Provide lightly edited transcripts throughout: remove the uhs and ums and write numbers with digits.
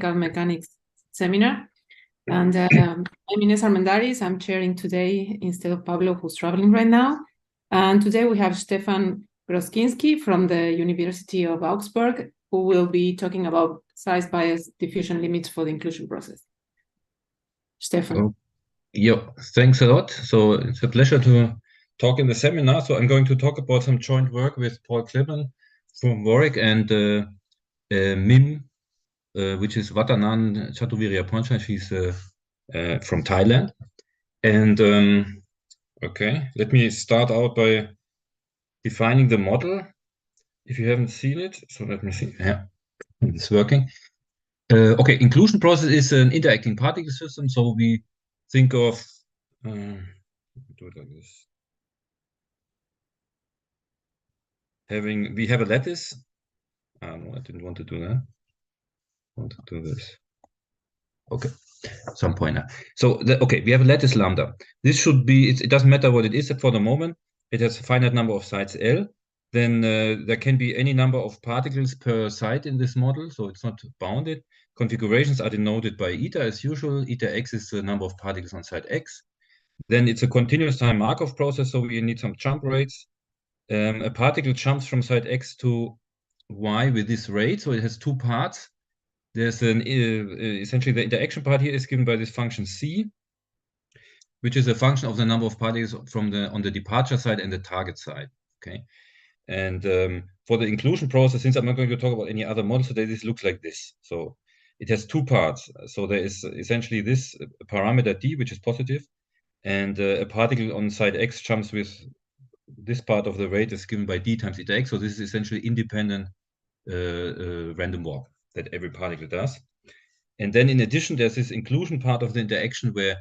Mechanics seminar. And I'm Ines Armendaris. I'm chairing today instead of Pablo, who's traveling right now. And today we have Stefan Grosskinsky from the University of Augsburg, who will be talking about size bias diffusion limits for the inclusion process. Stefan. Oh, yeah, thanks a lot. So it's a pleasure to talk in the seminar. So I'm going to talk about some joint work with Chhleboun from Warwick and Mim, which is Vatanan Chaturviriyaponcha. She's from Thailand. And okay, let me start out by defining the model, if you haven't seen it. So let me see. Yeah, it's working. Okay, inclusion process is an interacting particle system. So we think of do it like this. We have a lattice. No, I didn't want to do that. I want to do this. Okay, some pointer. So okay, we have a lattice lambda. This should be. It doesn't matter what it is for the moment. It has a finite number of sides L. Then there can be any number of particles per side in this model, so it's not bounded. Configurations are denoted by eta as usual. Eta x is the number of particles on side x. Then it's a continuous time Markov process, so we need some jump rates. A particle jumps from side x to y with this rate, so it has two parts. There's an essentially the interaction part here is given by this function c, which is a function of the number of particles from on the departure side and the target side. Okay, and for the inclusion process, since I'm not going to talk about any other model today, this looks like this. So it has two parts. So there is essentially this parameter d, which is positive, and a particle on side x jumps with this part of the rate is given by d times eta x. So this is essentially independent random walk that every particle does. And then in addition, there's this inclusion part of the interaction where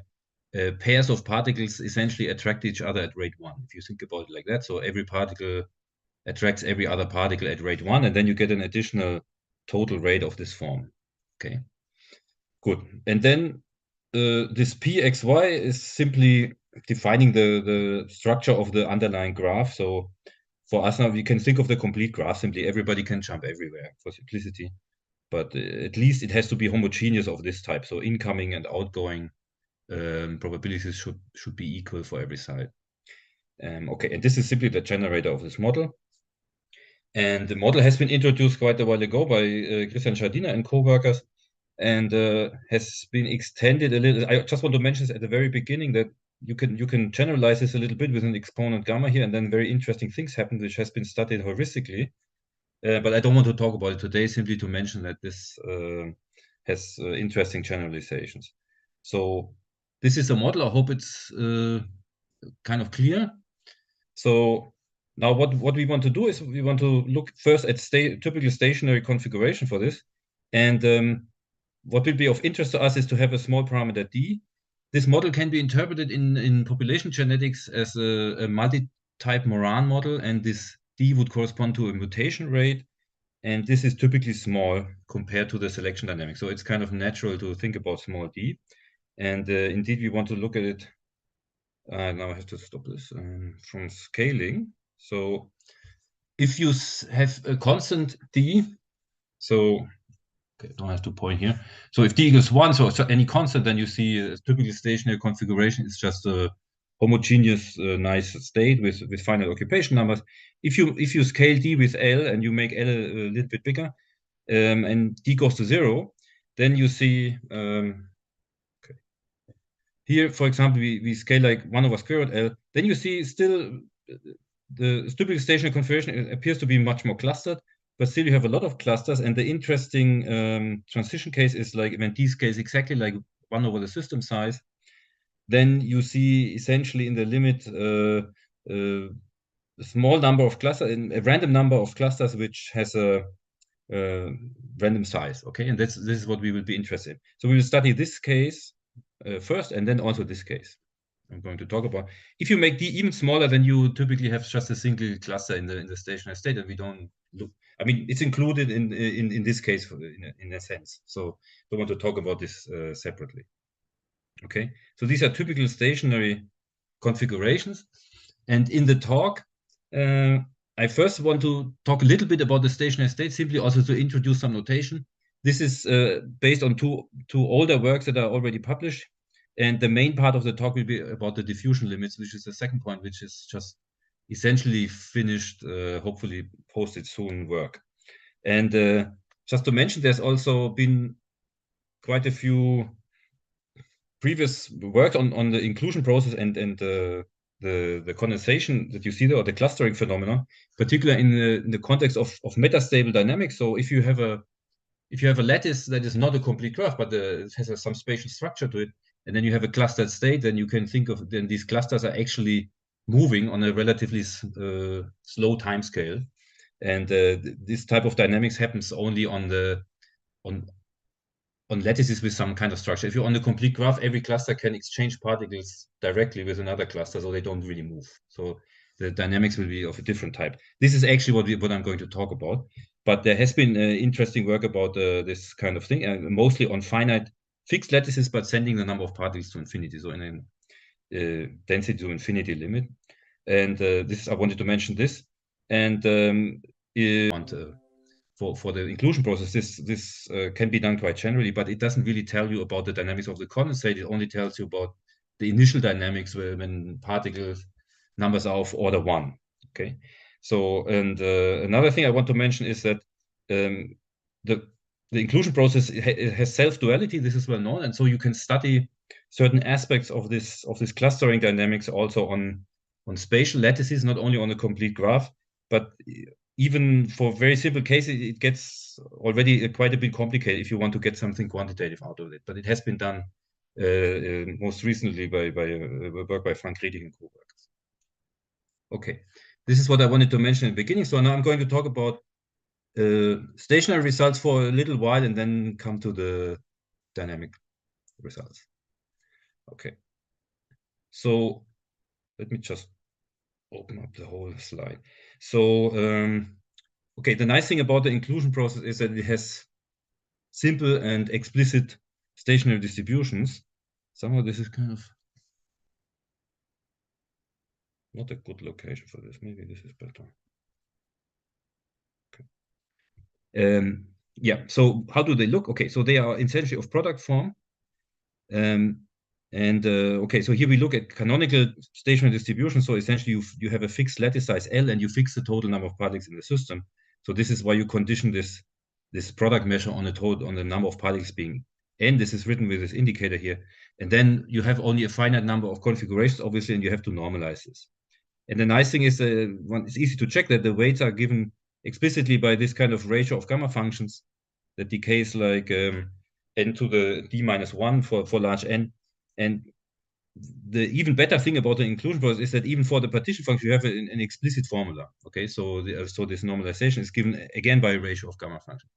pairs of particles essentially attract each other at rate 1, if you think about it like that. So every particle attracts every other particle at rate 1, and then you get an additional total rate of this form. Okay, good. And then this pxy is simply defining the structure of the underlying graph. So for us now, we can think of the complete graph. Simply everybody can jump everywhere for simplicity, but at least it has to be homogeneous of this type. So incoming and outgoing probabilities should be equal for every side. Okay, and this is simply the generator of this model. And the model has been introduced quite a while ago by Christian Schardiner and co-workers, and has been extended a little. I just want to mention this at the very beginning that you can generalize this a little bit with an exponent gamma here, and then very interesting things happen, which has been studied heuristically. But I don't want to talk about it today, simply to mention that this has interesting generalizations. So this is a model. I hope it's kind of clear. So now what we want to do is we want to look first at typical stationary configuration for this. And what will be of interest to us is to have a small parameter d. This model can be interpreted in population genetics as a multi-type Moran model, and this d would correspond to a mutation rate. And this is typically small compared to the selection dynamics. So it's kind of natural to think about small d. And indeed, we want to look at it. Now I have to stop this from scaling. So if you have a constant d, so okay, don't have to point here. So if d equals 1, so any constant, then you see a typical stationary configuration is just a homogeneous, nice state with finite occupation numbers. If you scale d with L and you make L a little bit bigger, and d goes to 0, then you see okay. Here, for example, we scale like 1 over square root L. Then you see still the typical stationary configuration appears to be much more clustered, but still you have a lot of clusters. And the interesting transition case is like when d scales exactly like 1 over the system size, then you see essentially in the limit a small number of clusters, a random number of clusters which has a random size. Okay, and this is what we will be interested in. So we will study this case first, and then also this case I'm going to talk about. If you make d even smaller, then you typically have just a single cluster in the stationary state, and we don't look. I mean, it's included in this case in a sense. So I want to talk about this separately. Okay, so these are typical stationary configurations, and in the talk, I first want to talk a little bit about the stationary state, simply also to introduce some notation. this is based on two older works that are already published. And the main part of the talk will be about the diffusion limits, which is the second point, which is just essentially finished, hopefully posted soon work. And just to mention, there's also been quite a few previous work on the inclusion process and the condensation that you see there, or the clustering phenomena, particularly in the context of metastable dynamics. So if you have a lattice that is not a complete graph, but it has some spatial structure to it, and then you have a clustered state, then you can think of then these clusters are actually moving on a relatively slow time scale. And this type of dynamics happens only on lattices with some kind of structure. If you're on a complete graph, every cluster can exchange particles directly with another cluster, so they don't really move. So the dynamics will be of a different type. This is actually what I'm going to talk about. But there has been interesting work about this kind of thing, mostly on finite fixed lattices, but sending the number of particles to infinity, so in a density to infinity limit. And I wanted to mention this. And for the inclusion process, this can be done quite generally, but it doesn't really tell you about the dynamics of the condensate. It only tells you about the initial dynamics when particles numbers are of order 1. Okay. So, and another thing I want to mention is that the inclusion process has self-duality. This is well known, and so you can study certain aspects of this clustering dynamics also on spatial lattices, not only on a complete graph, but even for very simple cases, it gets already quite a bit complicated if you want to get something quantitative out of it. But it has been done most recently by work by Frank Riedig and co-workers. Okay, this is what I wanted to mention in the beginning. So now I'm going to talk about stationary results for a little while and then come to the dynamic results. Okay, so let me just open up the whole slide. So, okay, the nice thing about the inclusion process is that it has simple and explicit stationary distributions. Somehow this is kind of not a good location for this. Maybe this is better. Okay. Yeah, so how do they look? Okay, so they are essentially of product form. Okay, so here we look at canonical stationary distribution. So essentially you have a fixed lattice size L and you fix the total number of particles in the system. So this is why you condition this product measure on the number of particles being N. This is written with this indicator here. And then you have only a finite number of configurations, obviously, and you have to normalize this. And the nice thing is it's easy to check that the weights are given explicitly by this kind of ratio of gamma functions that decays like n to the d-1 for large n. And the even better thing about the inclusion process is that even for the partition function, you have an explicit formula. Okay, so this normalization is given again by a ratio of gamma function.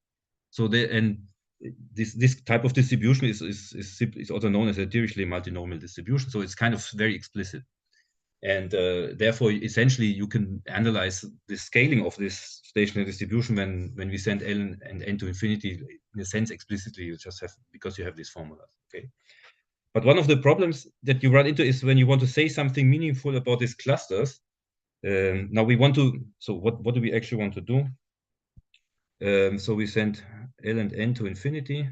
So this type of distribution is also known as a Dirichlet multinomial distribution. So it's kind of very explicit. And therefore, essentially, you can analyze the scaling of this stationary distribution when we send L and N to infinity, in a sense, explicitly, you just have, because you have these formulas, okay? But one of the problems that you run into is when you want to say something meaningful about these clusters. Now we want to, so what do we actually want to do? So we send L and N to infinity.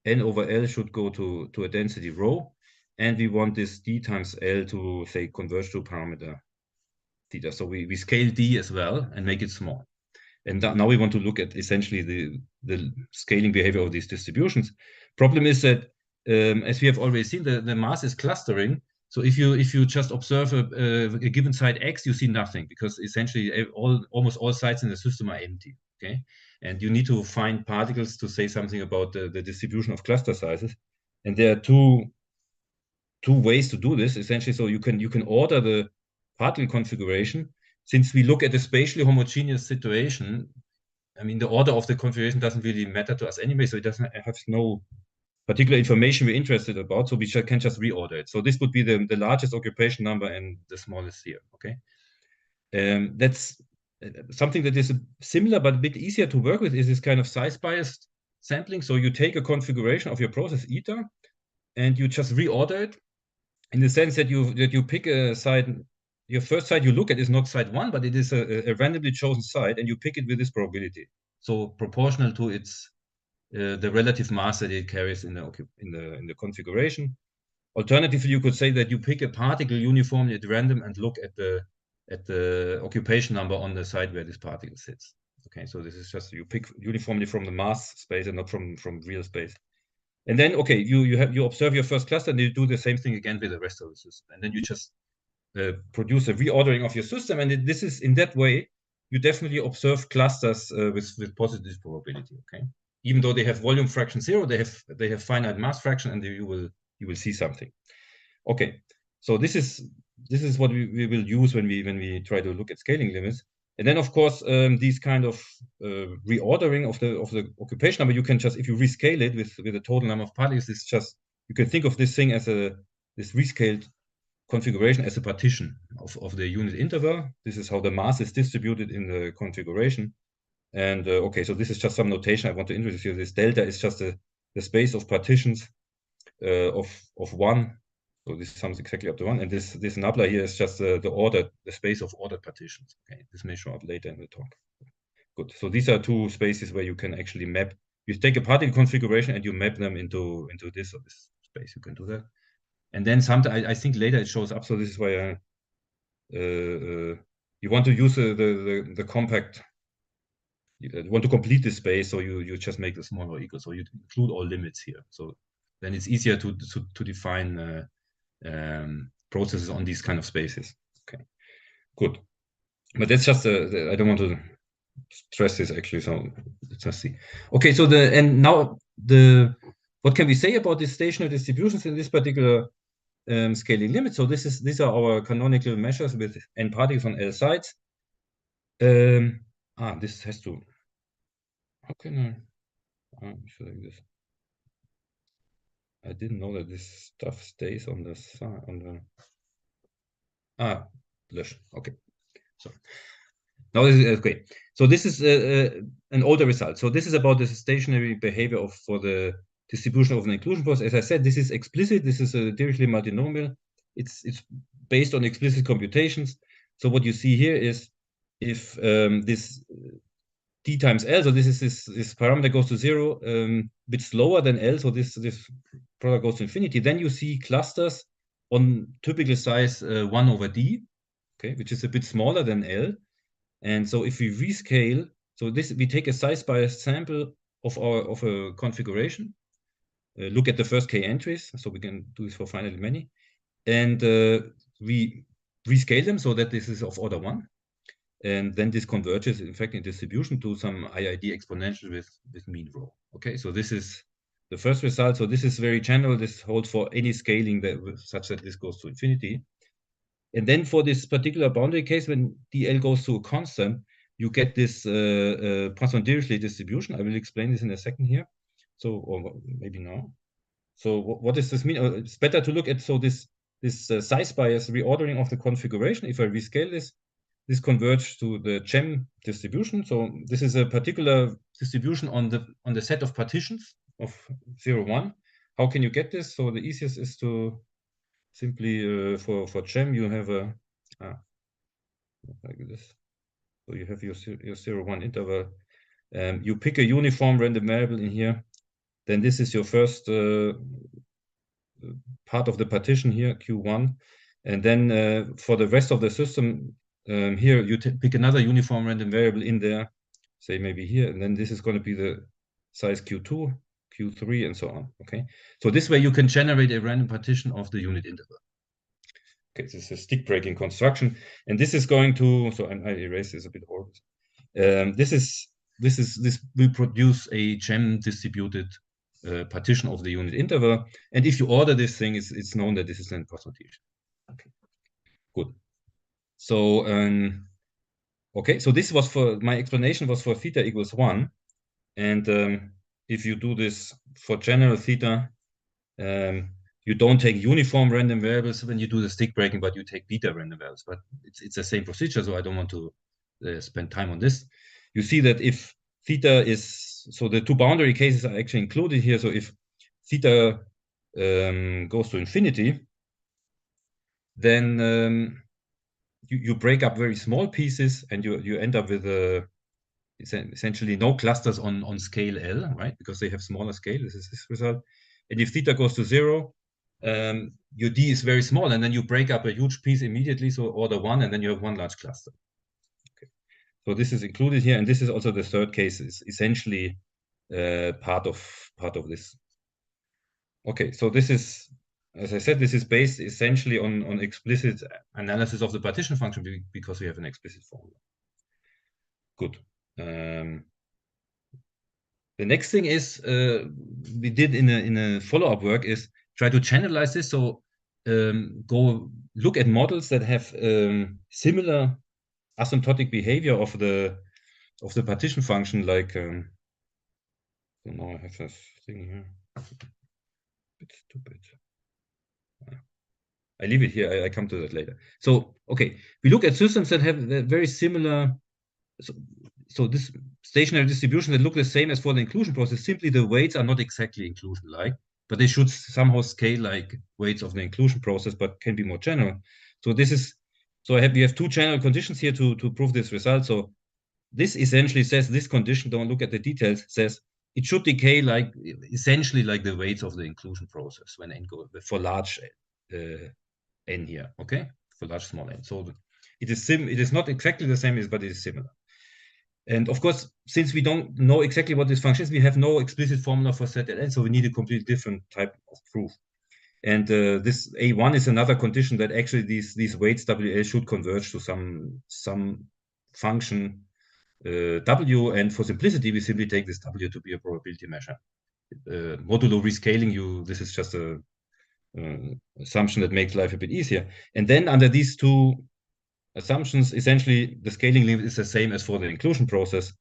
N over L should go to a density rho. And we want this d times L to, say, converge to parameter theta. So we scale d as well and make it small. And now we want to look at essentially the scaling behavior of these distributions. Problem is that, as we have already seen, the mass is clustering. So if you just observe a given site X, you see nothing, because essentially almost all sites in the system are empty. Okay, and you need to find particles to say something about the distribution of cluster sizes. And there are two ways to do this, essentially. So you can order the particle configuration. Since we look at a spatially homogeneous situation, I mean, the order of the configuration doesn't really matter to us anyway, so it doesn't have no particular information we're interested about, so we can just reorder it. So this would be the largest occupation number and the smallest here, okay? That's something that is similar but a bit easier to work with, is this kind of size-biased sampling. So you take a configuration of your process eta, and you just reorder it, in the sense that you pick a site. Your first site you look at is not site 1, but it is a randomly chosen site, and you pick it with this probability, so proportional to its the relative mass that it carries in the configuration. Alternatively, you could say that you pick a particle uniformly at random and look at the occupation number on the side where this particle sits. Okay, so this is just you pick uniformly from the mass space and not from real space. And then okay, you observe your first cluster and you do the same thing again with the rest of the system, and then you just produce a reordering of your system. And this is in that way you definitely observe clusters with positive probability. Okay, even though they have volume fraction 0, they have finite mass fraction, and you will see something. Okay, so this is what we will use when we try to look at scaling limits. And then of course these kind of reordering of the occupation number, you can just, if you rescale it with the total number of particles, it's just, you can think of this thing as this rescaled configuration as a partition of the unit interval. This is how the mass is distributed in the configuration. And okay, so this is just some notation I want to introduce here. This delta is just the space of partitions of 1. So this sums exactly up to 1. And this nabla here is just the space of ordered partitions. Okay, this may show up later in the talk. Good. So these are two spaces where you can actually map. You take a particle configuration and you map them into this or this space. You can do that. And then sometimes I think later it shows up. So this is why you want to use the compact. You want to complete this space, so you just make the small or equal. So you include all limits here. So then it's easier to define processes on these kind of spaces. Okay, good. But that's just I don't want to stress this actually. So let's just see. Okay, so what can we say about the stationary distributions in this particular scaling limit? So these are our canonical measures with n particles on L sides. This has to. How can I? Should I do this? I didn't know that this stuff stays on the side okay. So now this is okay. So this is an older result. So this is about the stationary behavior for the distribution of an inclusion force. As I said, this is explicit. This is a Dirichlet multinomial. It's based on explicit computations. So what you see here is if this d times L, so this is this parameter goes to 0, bit slower than L, so this product goes to infinity, then you see clusters on typical size 1 over d, okay, which is a bit smaller than L. And so if we rescale, so we take a size biased sample of a configuration, look at the first k entries, so we can do this for finitely many, and we rescale them so that this is of order 1. And then this converges, in fact, in distribution to some IID exponential with mean rho. Okay, so this is the first result. So this is very general. This holds for any scaling such that this goes to infinity. And then for this particular boundary case, when dl goes to a constant, you get this Poisson-Dirichlet distribution. I will explain this in a second here. So, or maybe now. So what does this mean? It's better to look at this size bias reordering of the configuration. If I rescale this converges to the Chem distribution. So this is a particular distribution on the set of partitions of 0, 1. How can you get this? So the easiest is to simply for Chem you have like this. So you have your 0, 1 interval. You pick a uniform random variable in here. Then this is your first part of the partition here, Q1. And then for the rest of the system, here you pick another uniform random variable in there, say maybe here, and then this is going to be the size Q2, Q3, and so on. Okay, so this way you can generate a random partition of the unit interval. Okay, this is a stick breaking construction, and this is going to. So I erase this a bit more. This will produce a Chem distributed partition of the unit interval, and if you order this thing, it's known that this is then Poisson-Dirichlet. Okay, good. So okay, so this was for my explanation was for theta equals 1, and if you do this for general theta, you don't take uniform random variables when you do the stick breaking, but you take beta random variables. But it's the same procedure, so I don't want to spend time on this. You see that if theta is, so the two boundary cases are actually included here. So if theta goes to infinity, then you break up very small pieces, and you end up with a essentially no clusters on scale L, right? Because they have smaller scale. This is this result. And if theta goes to 0, your D is very small, and then you break up a huge piece immediately. So order 1, and then you have one large cluster. Okay. So this is included here, and this is also the third case. Is essentially part of this. Okay, so this is, as I said, this is based essentially on explicit analysis of the partition function because we have an explicit formula. Good. The next thing is we did in a follow-up work is try to channelize this. So go look at models that have similar asymptotic behavior of the partition function. Like so now I have this thing here. Bit stupid. I leave it here. I come to that later. So okay, we look at systems that have very similar. So this stationary distribution that look the same as for the inclusion process, simply the weights are not exactly inclusion-like, but they should somehow scale like weights of the inclusion process, but can be more general. So this is, so we have two general conditions here to prove this result. So this essentially says this condition, don't look at the details, says it should decay like essentially like the weights of the inclusion process when n go for large n here, okay, for large small n. So it is not exactly the same, but it is similar. And of course, since we don't know exactly what this function is, we have no explicit formula for set n, so we need a completely different type of proof. And this A1 is another condition that actually these weights WL should converge to some function W, and for simplicity, we simply take this W to be a probability measure. Modulo rescaling this is just a assumption that makes life a bit easier. And then under these two assumptions, essentially the scaling limit is the same as for the inclusion process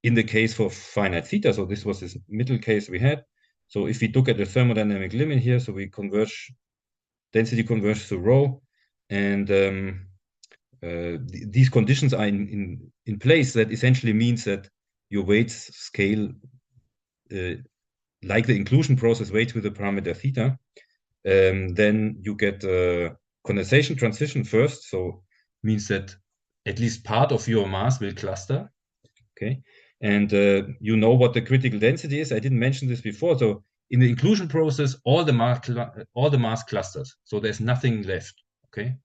in the case for finite theta. So this was this middle case we had. So if we look at the thermodynamic limit here, so we converge, density converges to rho, and these conditions are in place. That essentially means that your weights scale like the inclusion process weights with the parameter theta. Then you get condensation transition first, so means that at least part of your mass will cluster, okay? And you know what the critical density is. I didn't mention this before. So in the inclusion process, all the mass clusters. So there's nothing left, okay?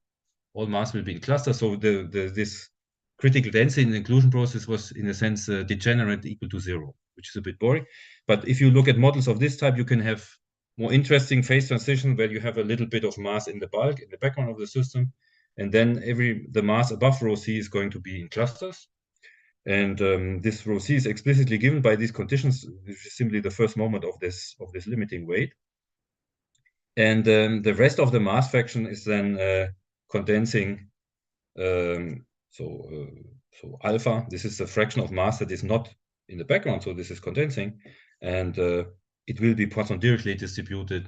All mass will be in clusters. So this critical density in the inclusion process was, in a sense, degenerate equal to 0, which is a bit boring. But if you look at models of this type, you can have more interesting phase transition where you have a little bit of mass in the bulk, in the background of the system. And then the mass above rho c is going to be in clusters. And this rho c is explicitly given by these conditions, which is simply the first moment of this limiting weight. And the rest of the mass fraction is then condensing. So alpha, this is the fraction of mass that is not in the background. So this is condensing. And it will be Poisson-Dirichlet distributed.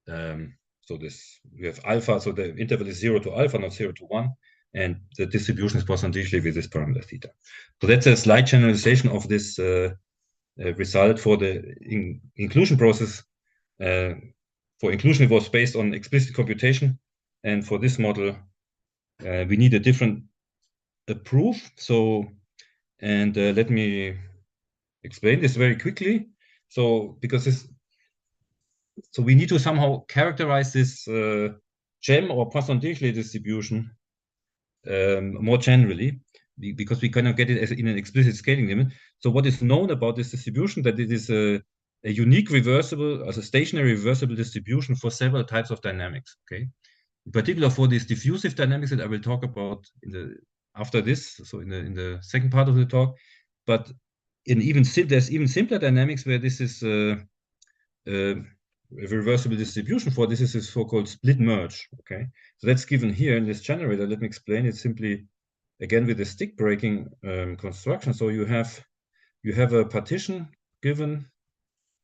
So we have alpha, so the interval is 0 to alpha, not 0 to 1, and the distribution is Poisson-Dirichlet with this parameter theta. So that's a slight generalization of this result for the inclusion process. For inclusion, it was based on explicit computation, and for this model, we need a different proof. So, and let me explain this very quickly. So, because so we need to somehow characterize this gem or Poisson-Dirichlet distribution more generally, because we cannot get it as in an explicit scaling limit. So what is known about this distribution, that it is a unique reversible, as a stationary reversible distribution for several types of dynamics, okay? In particular for these diffusive dynamics that I will talk about after this, so in the second part of the talk. But there's even simpler dynamics where this is a reversible distribution for. This is a so-called split merge, okay? So that's given here in this generator. Let me explain it simply again with the stick breaking construction. So you have a partition given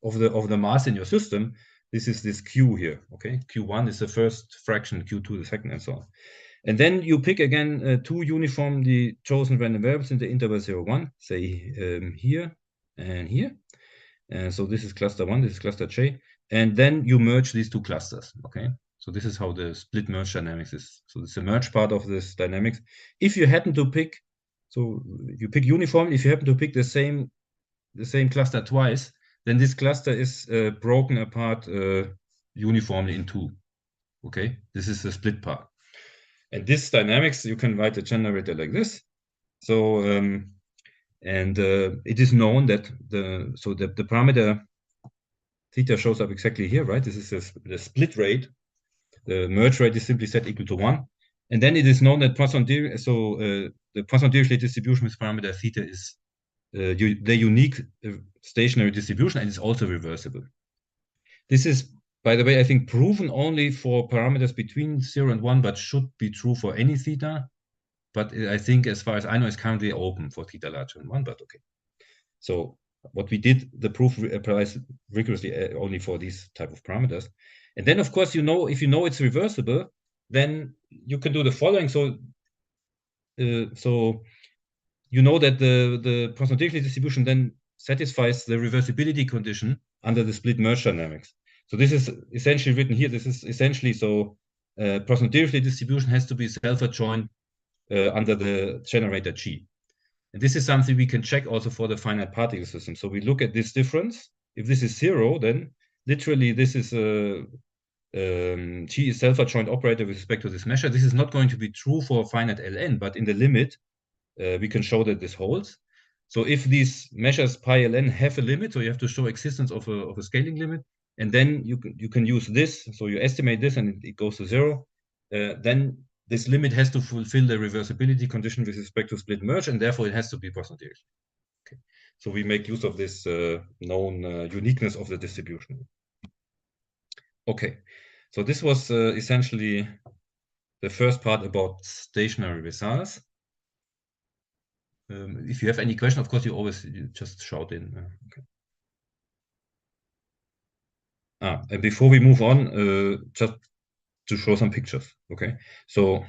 of the mass in your system. This is this Q here, okay? Q1 is the first fraction, Q2 the second, and so on. And then you pick again two uniformly chosen random variables in the interval 0, 1, say here and here. So this is cluster 1, this is cluster J. And then you merge these two clusters, okay? So this is how the split merge dynamics is. So it's the merge part of this dynamics. If you happen to pick, So you pick uniformly. If you happen to pick the same cluster twice, then this cluster is broken apart uniformly in two. Okay, this is the split part. And this dynamics, you can write a generator like this. So it is known that the parameter theta shows up exactly here, right? This is the split rate. The merge rate is simply set equal to 1. And then it is known that the Poisson-Dirichlet distribution with parameter theta is the unique stationary distribution, and it's also reversible. This is, by the way, I think proven only for parameters between 0 and 1, but should be true for any theta. But I think, as far as I know, it's currently open for theta larger than 1, but okay. So what we did, the proof applies rigorously only for these type of parameters. And then, of course, if you know it's reversible, then you can do the following. So you know that the Poisson-Dirichlet distribution then satisfies the reversibility condition under the split merge dynamics. So this is essentially written here. This is essentially Poisson-Dirichlet distribution has to be self-adjoint under the generator G. And this is something we can check also for the finite particle system. So we look at this difference. If this is 0, then literally this is G is self-adjoint operator with respect to this measure. This is not going to be true for finite Ln, but in the limit, we can show that this holds. So if these measures pi Ln have a limit, so you have to show existence of a scaling limit, and then you can use this. So you estimate this, and it goes to 0. Then this limit has to fulfill the reversibility condition with respect to split merge, and therefore it has to be Poisson-Dirichlet. Okay. So we make use of this known uniqueness of the distribution. Okay. So this was essentially the first part about stationary results. If you have any question, of course, you just shout in. Okay. And before we move on, just to show some pictures. Okay. So,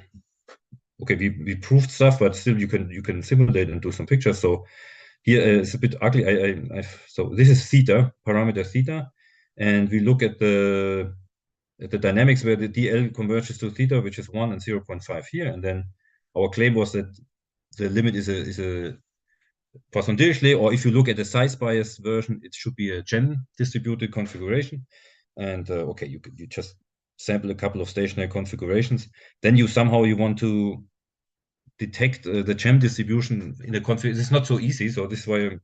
okay, we proved stuff, but still you can simulate and do some pictures. So here it's a bit ugly. So this is theta, parameter theta, and we look at the dynamics where the dl converges to theta, which is 1 and 0.5 here, and then our claim was that the limit is a Poisson-Dirichlet, or if you look at the size bias version, it should be a Gen distributed configuration. And okay, you just sample a couple of stationary configurations. Then you want to detect the Gem distribution in a configuration. It's not so easy, so this is why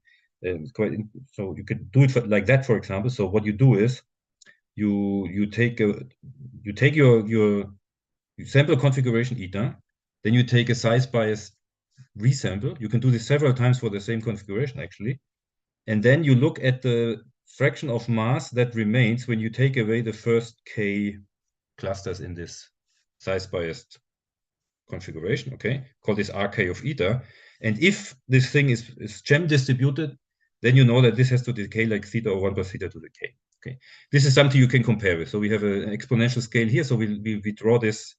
so you can do it like that, for example. So what you do is you sample a configuration eta, then you take a size bias resample. You can do this several times for the same configuration, actually. And then you look at the fraction of mass that remains when you take away the first k clusters in this size biased configuration, okay? Call this rk of eta. And if this thing is Gem distributed, then you know that this has to decay like theta over 1 plus theta to the k. Okay, this is something you can compare with. So we have an exponential scale here. So we draw this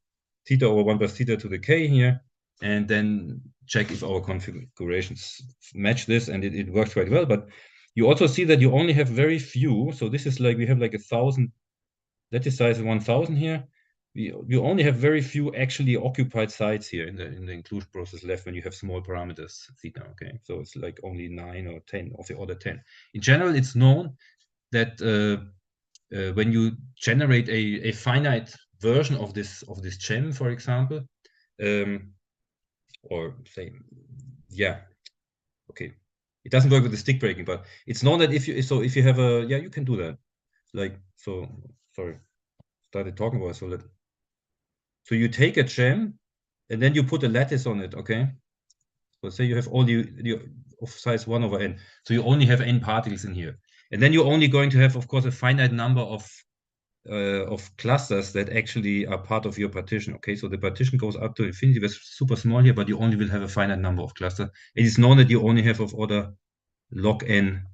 theta over 1 plus theta to the k here, and then check if our configurations match this, and it works quite well. But you also see that you only have very few. So this is like, we have like 1,000, that is size 1,000 here. We only have very few actually occupied sites here in the inclusion process left when you have small parameters theta. Okay, so it's like only 9 or 10 of the order 10. In general, it's known that when you generate a finite version of this Gem, for example, or say, yeah, okay, it doesn't work with the stick breaking, but it's known that if you have a, yeah, you can do that. Like, so, sorry, started talking about it, so you take a Gem and then you put a lattice on it, okay? So say you have all the of size 1 over n, so you only have n particles in here, and then you're only going to have, of course, a finite number of clusters that actually are part of your partition. Okay, so the partition goes up to infinity. That's super small here, but you only will have a finite number of clusters. It is known that you only have of order log n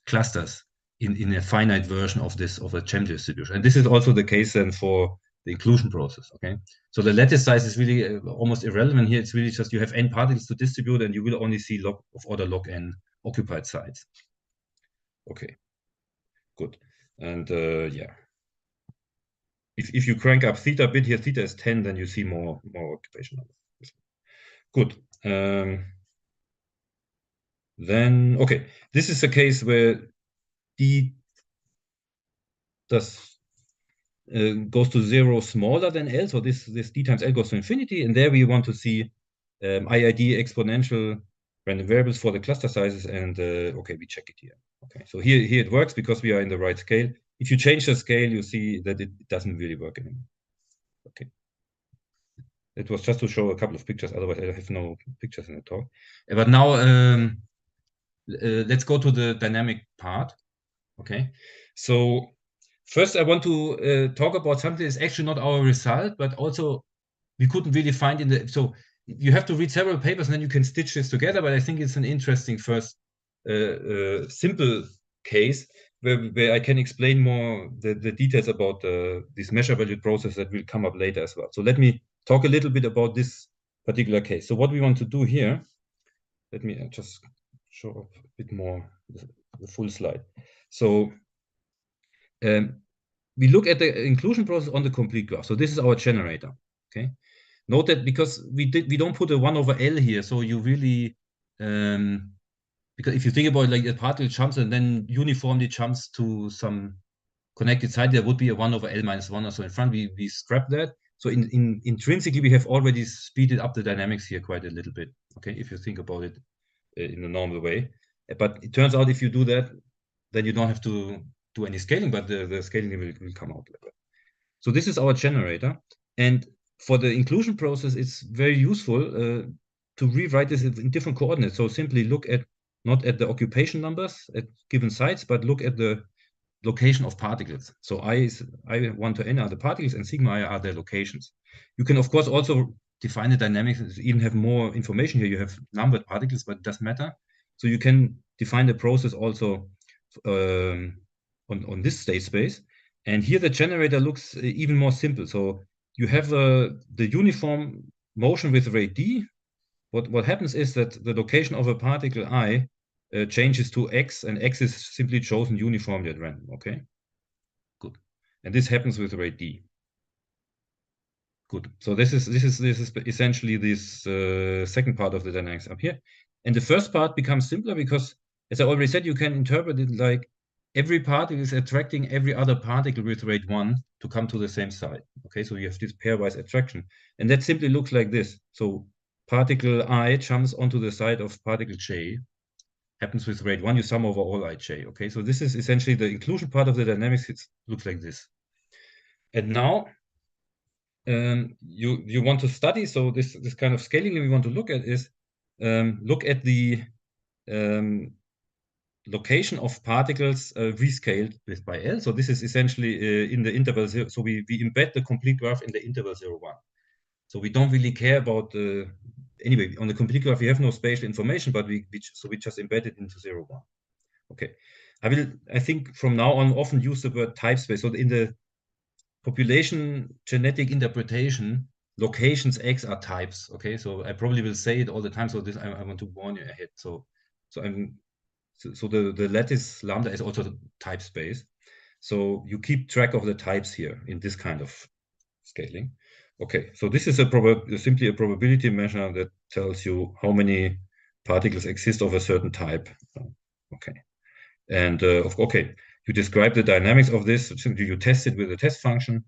clusters in a finite version of a Gem distribution, and this is also the case then for the inclusion process. Okay, so the lattice size is really almost irrelevant here. It's really just you have n particles to distribute, and you will only see log of order log n occupied sites. Okay, good. And yeah, if you crank up theta a bit here, theta is 10, then you see more occupation numbers. Good. then okay, this is a case where D goes to 0 smaller than L, so this D times L goes to infinity, and there we want to see IID exponential random variables for the cluster sizes, and okay, we check it here. Okay, so here it works because we are in the right scale. If you change the scale, you see that it doesn't really work anymore. Okay. It was just to show a couple of pictures, otherwise I have no pictures in the talk. But now let's go to the dynamic part. Okay, so first I want to talk about something that's actually not our result, but also we couldn't really find in the, so you have to read several papers and then you can stitch this together, but I think it's an interesting first simple case where I can explain more the details about this measure valued process that will come up later as well. So let me talk a little bit about this particular case. So what we want to do here, let me just show up a bit more the full slide. So we look at the inclusion process on the complete graph. So this is our generator. Okay. Note that because we don't put a 1 over L here, so you really because if you think about it, like a particle jumps and then uniformly jumps to some connected side, there would be a 1 over L minus 1 or so in front. We scrap that. So intrinsically, we have already speeded up the dynamics here quite a little bit. Okay, if you think about it in a normal way. But it turns out if you do that, then you don't have to do any scaling, but the scaling will come out later. So this is our generator. And for the inclusion process, it's very useful to rewrite this in different coordinates. So simply look at not at the occupation numbers at given sites, but look at the location of particles. So I1 to n are the particles and sigma I are their locations. You can of course also define the dynamics, even have more information here. You have numbered particles, but it doesn't matter. So you can define the process also on this state space. And here the generator looks even more simple. So you have the uniform motion with rate d. What happens is that the location of a particle I changes to x, and x is simply chosen uniformly at random. Okay, good. And this happens with rate d. Good. So this is essentially this second part of the dynamics up here. And the first part becomes simpler because, as I already said, you can interpret it like every particle is attracting every other particle with rate 1 to come to the same side. Okay, so you have this pairwise attraction. And that simply looks like this. So particle I jumps onto the side of particle j, happens with rate 1, you sum over all ij. Okay, so this is essentially the inclusion part of the dynamics. It looks like this. And now you want to study, so this kind of scaling we want to look at is look at the location of particles rescaled with by L. So this is essentially in the interval 0. So we embed the complete graph in the interval 0, 1. So we don't really care about anyway, on the complete graph, we have no spatial information, but we just embed it into 0, 1. Okay. I think from now on often use the word type space. So in the population genetic interpretation, locations X are types. Okay, so I probably will say it all the time. So this I want to warn you ahead. So the lattice lambda is also the type space. So you keep track of the types here in this kind of scaling. Okay, so this is simply a probability measure that tells you how many particles exist of a certain type. Okay, and okay, you describe the dynamics of this. You test it with a test function,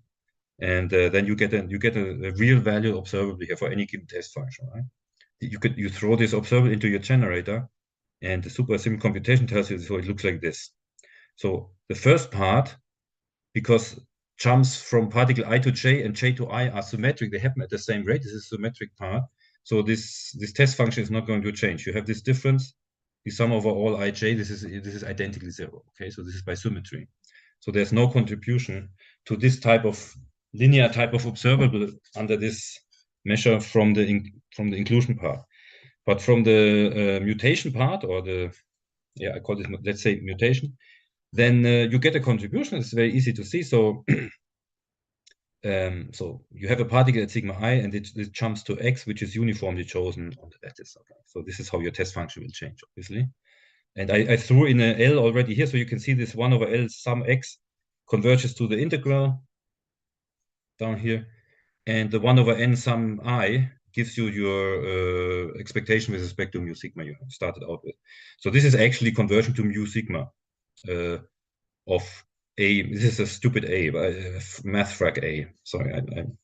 and then you get a real value observable here for any given test function. Right? You throw this observable into your generator, and the super simple computation tells you, so it looks like this. So the first part, because jumps from particle I to j and j to I are symmetric, they happen at the same rate. This is a symmetric part. So this test function is not going to change. You have this difference, the sum over all ij. This is identically 0. Okay, so this is by symmetry. So there's no contribution to this type of linear type of observable under this measure from the inclusion part. But from the mutation part, or I call it, let's say, mutation, then you get a contribution. It's very easy to see. So so you have a particle at sigma I, and it jumps to x, which is uniformly chosen on the lattice. Okay, so this is how your test function will change, obviously. And I threw in a L already here, so you can see this 1 over L sum x converges to the integral down here, and the 1 over n sum I gives you your expectation with respect to mu sigma you started out with. So this is actually conversion to mu sigma of A. This is a stupid A, math frag A. Sorry,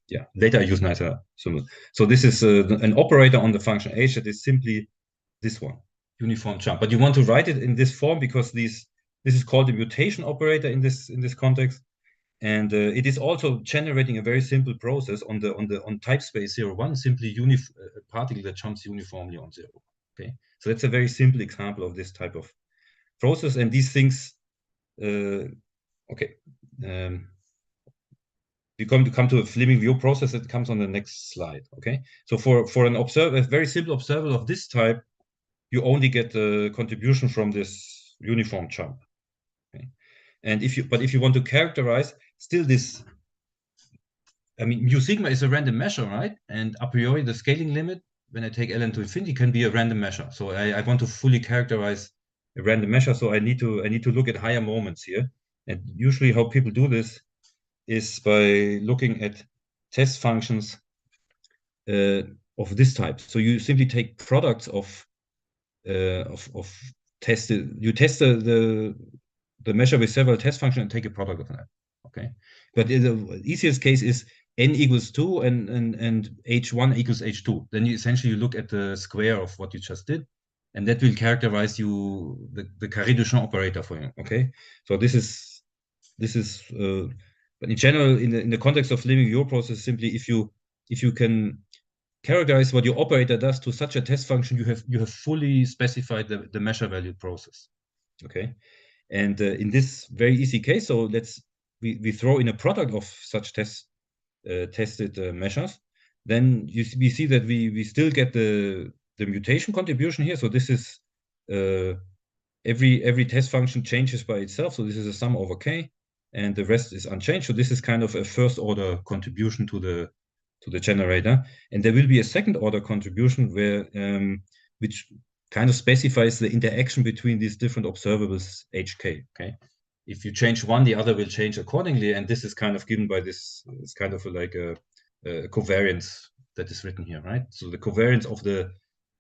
yeah. Later I use nicer symbol. So this is an operator on the function H that is simply this one, uniform jump. But you want to write it in this form because this is called a mutation operator in this context, and it is also generating a very simple process on type space 0, 1, simply a particle that jumps uniformly on 0. Okay, so that's a very simple example of this type of process, and these things. Okay, we come to a Fleming view process that comes on the next slide. Okay, so for an observer, a very simple observer of this type, you only get the contribution from this uniform jump. Okay, and if you want to characterize still this, I mean, mu sigma is a random measure, right? And a priori, the scaling limit when I take ln to infinity can be a random measure. So I want to fully characterize a random measure. So I need to look at higher moments here. And usually, how people do this is by looking at test functions of this type. So you simply take products of tested. You test the measure with several test functions and take a product of that. Okay, but the easiest case is n equals 2 and h1 equals h2. Then you essentially look at the square of what you just did, and that will characterize you the Carré-Duchamp operator for you. Okay, so this is but in general, in the context of Fleming view process, simply if you can characterize what your operator does to such a test function, you have fully specified the measure value process. Okay, and in this very easy case, so we throw in a product of such tested measures. Then we see that we still get the mutation contribution here. So this is every test function changes by itself. So this is a sum over k, and the rest is unchanged. So this is kind of a first order contribution to the generator, and there will be a second order contribution where which kind of specifies the interaction between these different observables hk. Okay, if you change one, the other will change accordingly, and this is kind of given by this. It's kind of like a covariance that is written here, right? So the covariance of the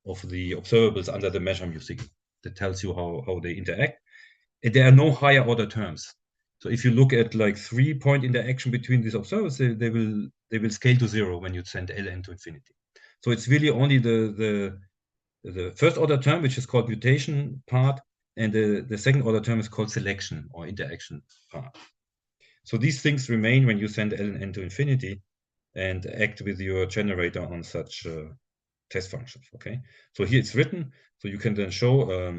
observables under the measure mu sigma that tells you how they interact. And there are no higher order terms. So if you look at like 3-point interaction between these observers, they will scale to 0 when you send ln to infinity. So it's really only the first order term, which is called mutation part, and the second order term is called selection or interaction part. So these things remain when you send ln to infinity and act with your generator on such test functions. Okay, so here it's written, so you can then show.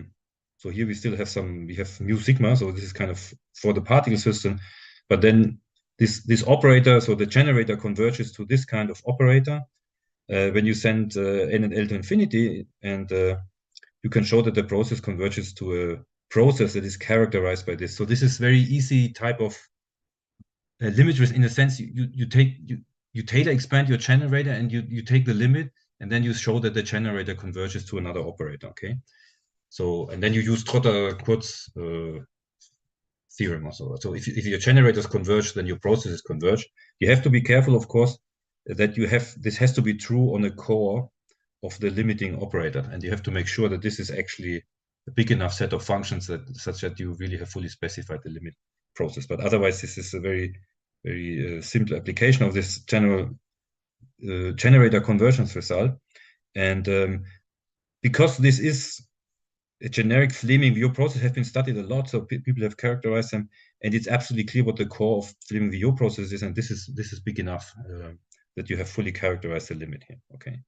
So here we still have we have mu sigma, so this is kind of for the particle system, but then this operator, so the generator converges to this kind of operator when you send n and l to infinity, and you can show that the process converges to a process that is characterized by this. So this is very easy type of limit in a sense. You tailor expand your generator, and you take the limit, and then you show that the generator converges to another operator. Okay. So, and then you use Trotter-Kurz theorem also. So if your generators converge, then your processes converge. You have to be careful, of course, that this has to be true on the core of the limiting operator, and you have to make sure that this is actually a big enough set of functions such that you really have fully specified the limit process. But otherwise, this is a very, very simple application of this general generator convergence result. And because this is a generic Fleming view process, has been studied a lot, so people have characterized them, and it's absolutely clear what the core of Fleming view process is, and this is big enough that you have fully characterized the limit here. Okay,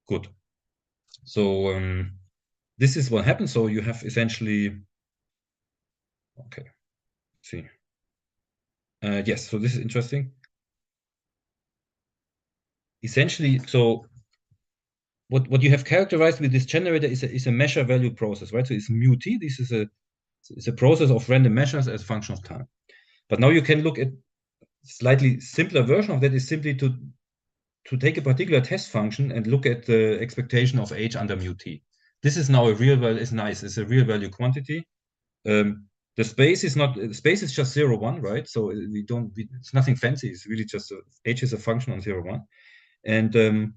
good. So this is what happens. So you have essentially, okay, let's see. Yes, so this is interesting. Essentially, so what you have characterized with this generator is a measure value process, right? So it's mu t. This is a process of random measures as a function of time. But now you can look at slightly simpler version of that is simply to take a particular test function and look at the expectation of h under mu t. This is now a real value. It's nice. It's a real value quantity. The space is just 0, 1, right? So it's nothing fancy. It's really just h is a function on 0, 1, and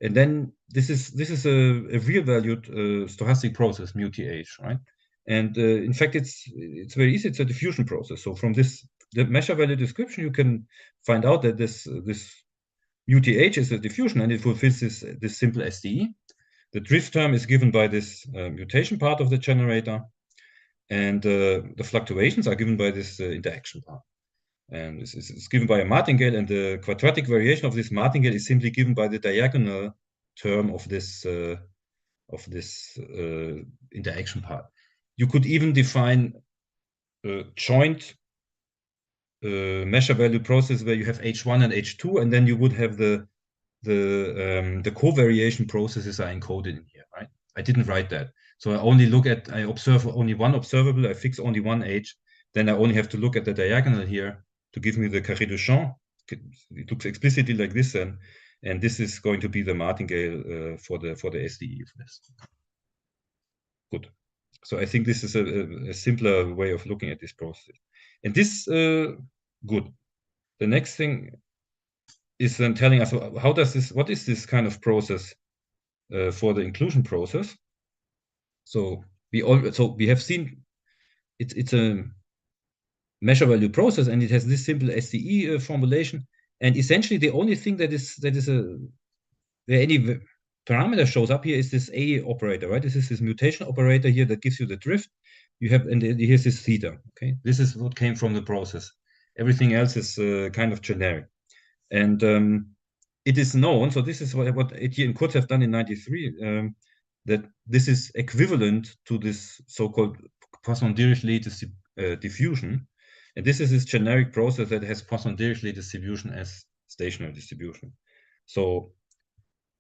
And then this is a real valued stochastic process, mu th, right? And in fact, it's very easy. It's a diffusion process. So from the measure value description, you can find out that this mu th is a diffusion, and it fulfills this simple SDE. The drift term is given by this mutation part of the generator, and the fluctuations are given by this interaction part. And it's given by a martingale, and the quadratic variation of this martingale is simply given by the diagonal term of this interaction part. You could even define a joint measure value process where you have H1 and H2, and then you would have the covariation processes are encoded in here, right? I didn't write that. So I observe only one observable, I fix only one H, then I only have to look at the diagonal here to give me the Carré du champ. It looks explicitly like this then, and this is going to be the martingale for the SDE of this. Good. So I think this is a simpler way of looking at this process. And this, good. The next thing is then telling us what is this kind of process for the inclusion process. So we have seen it's a measure value process, and it has this simple SDE formulation. And essentially, the only thing that is where any parameter shows up here is this A operator, right? This is this mutation operator here that gives you the drift. And here's this theta. Okay, this is what came from the process. Everything else is kind of generic, and it is known. So this is what Etienne could have done in '93. That this is equivalent to this so-called Poisson-Dirichlet diffusion. And this is this generic process that has Poisson-Dirichlet distribution as stationary distribution. So,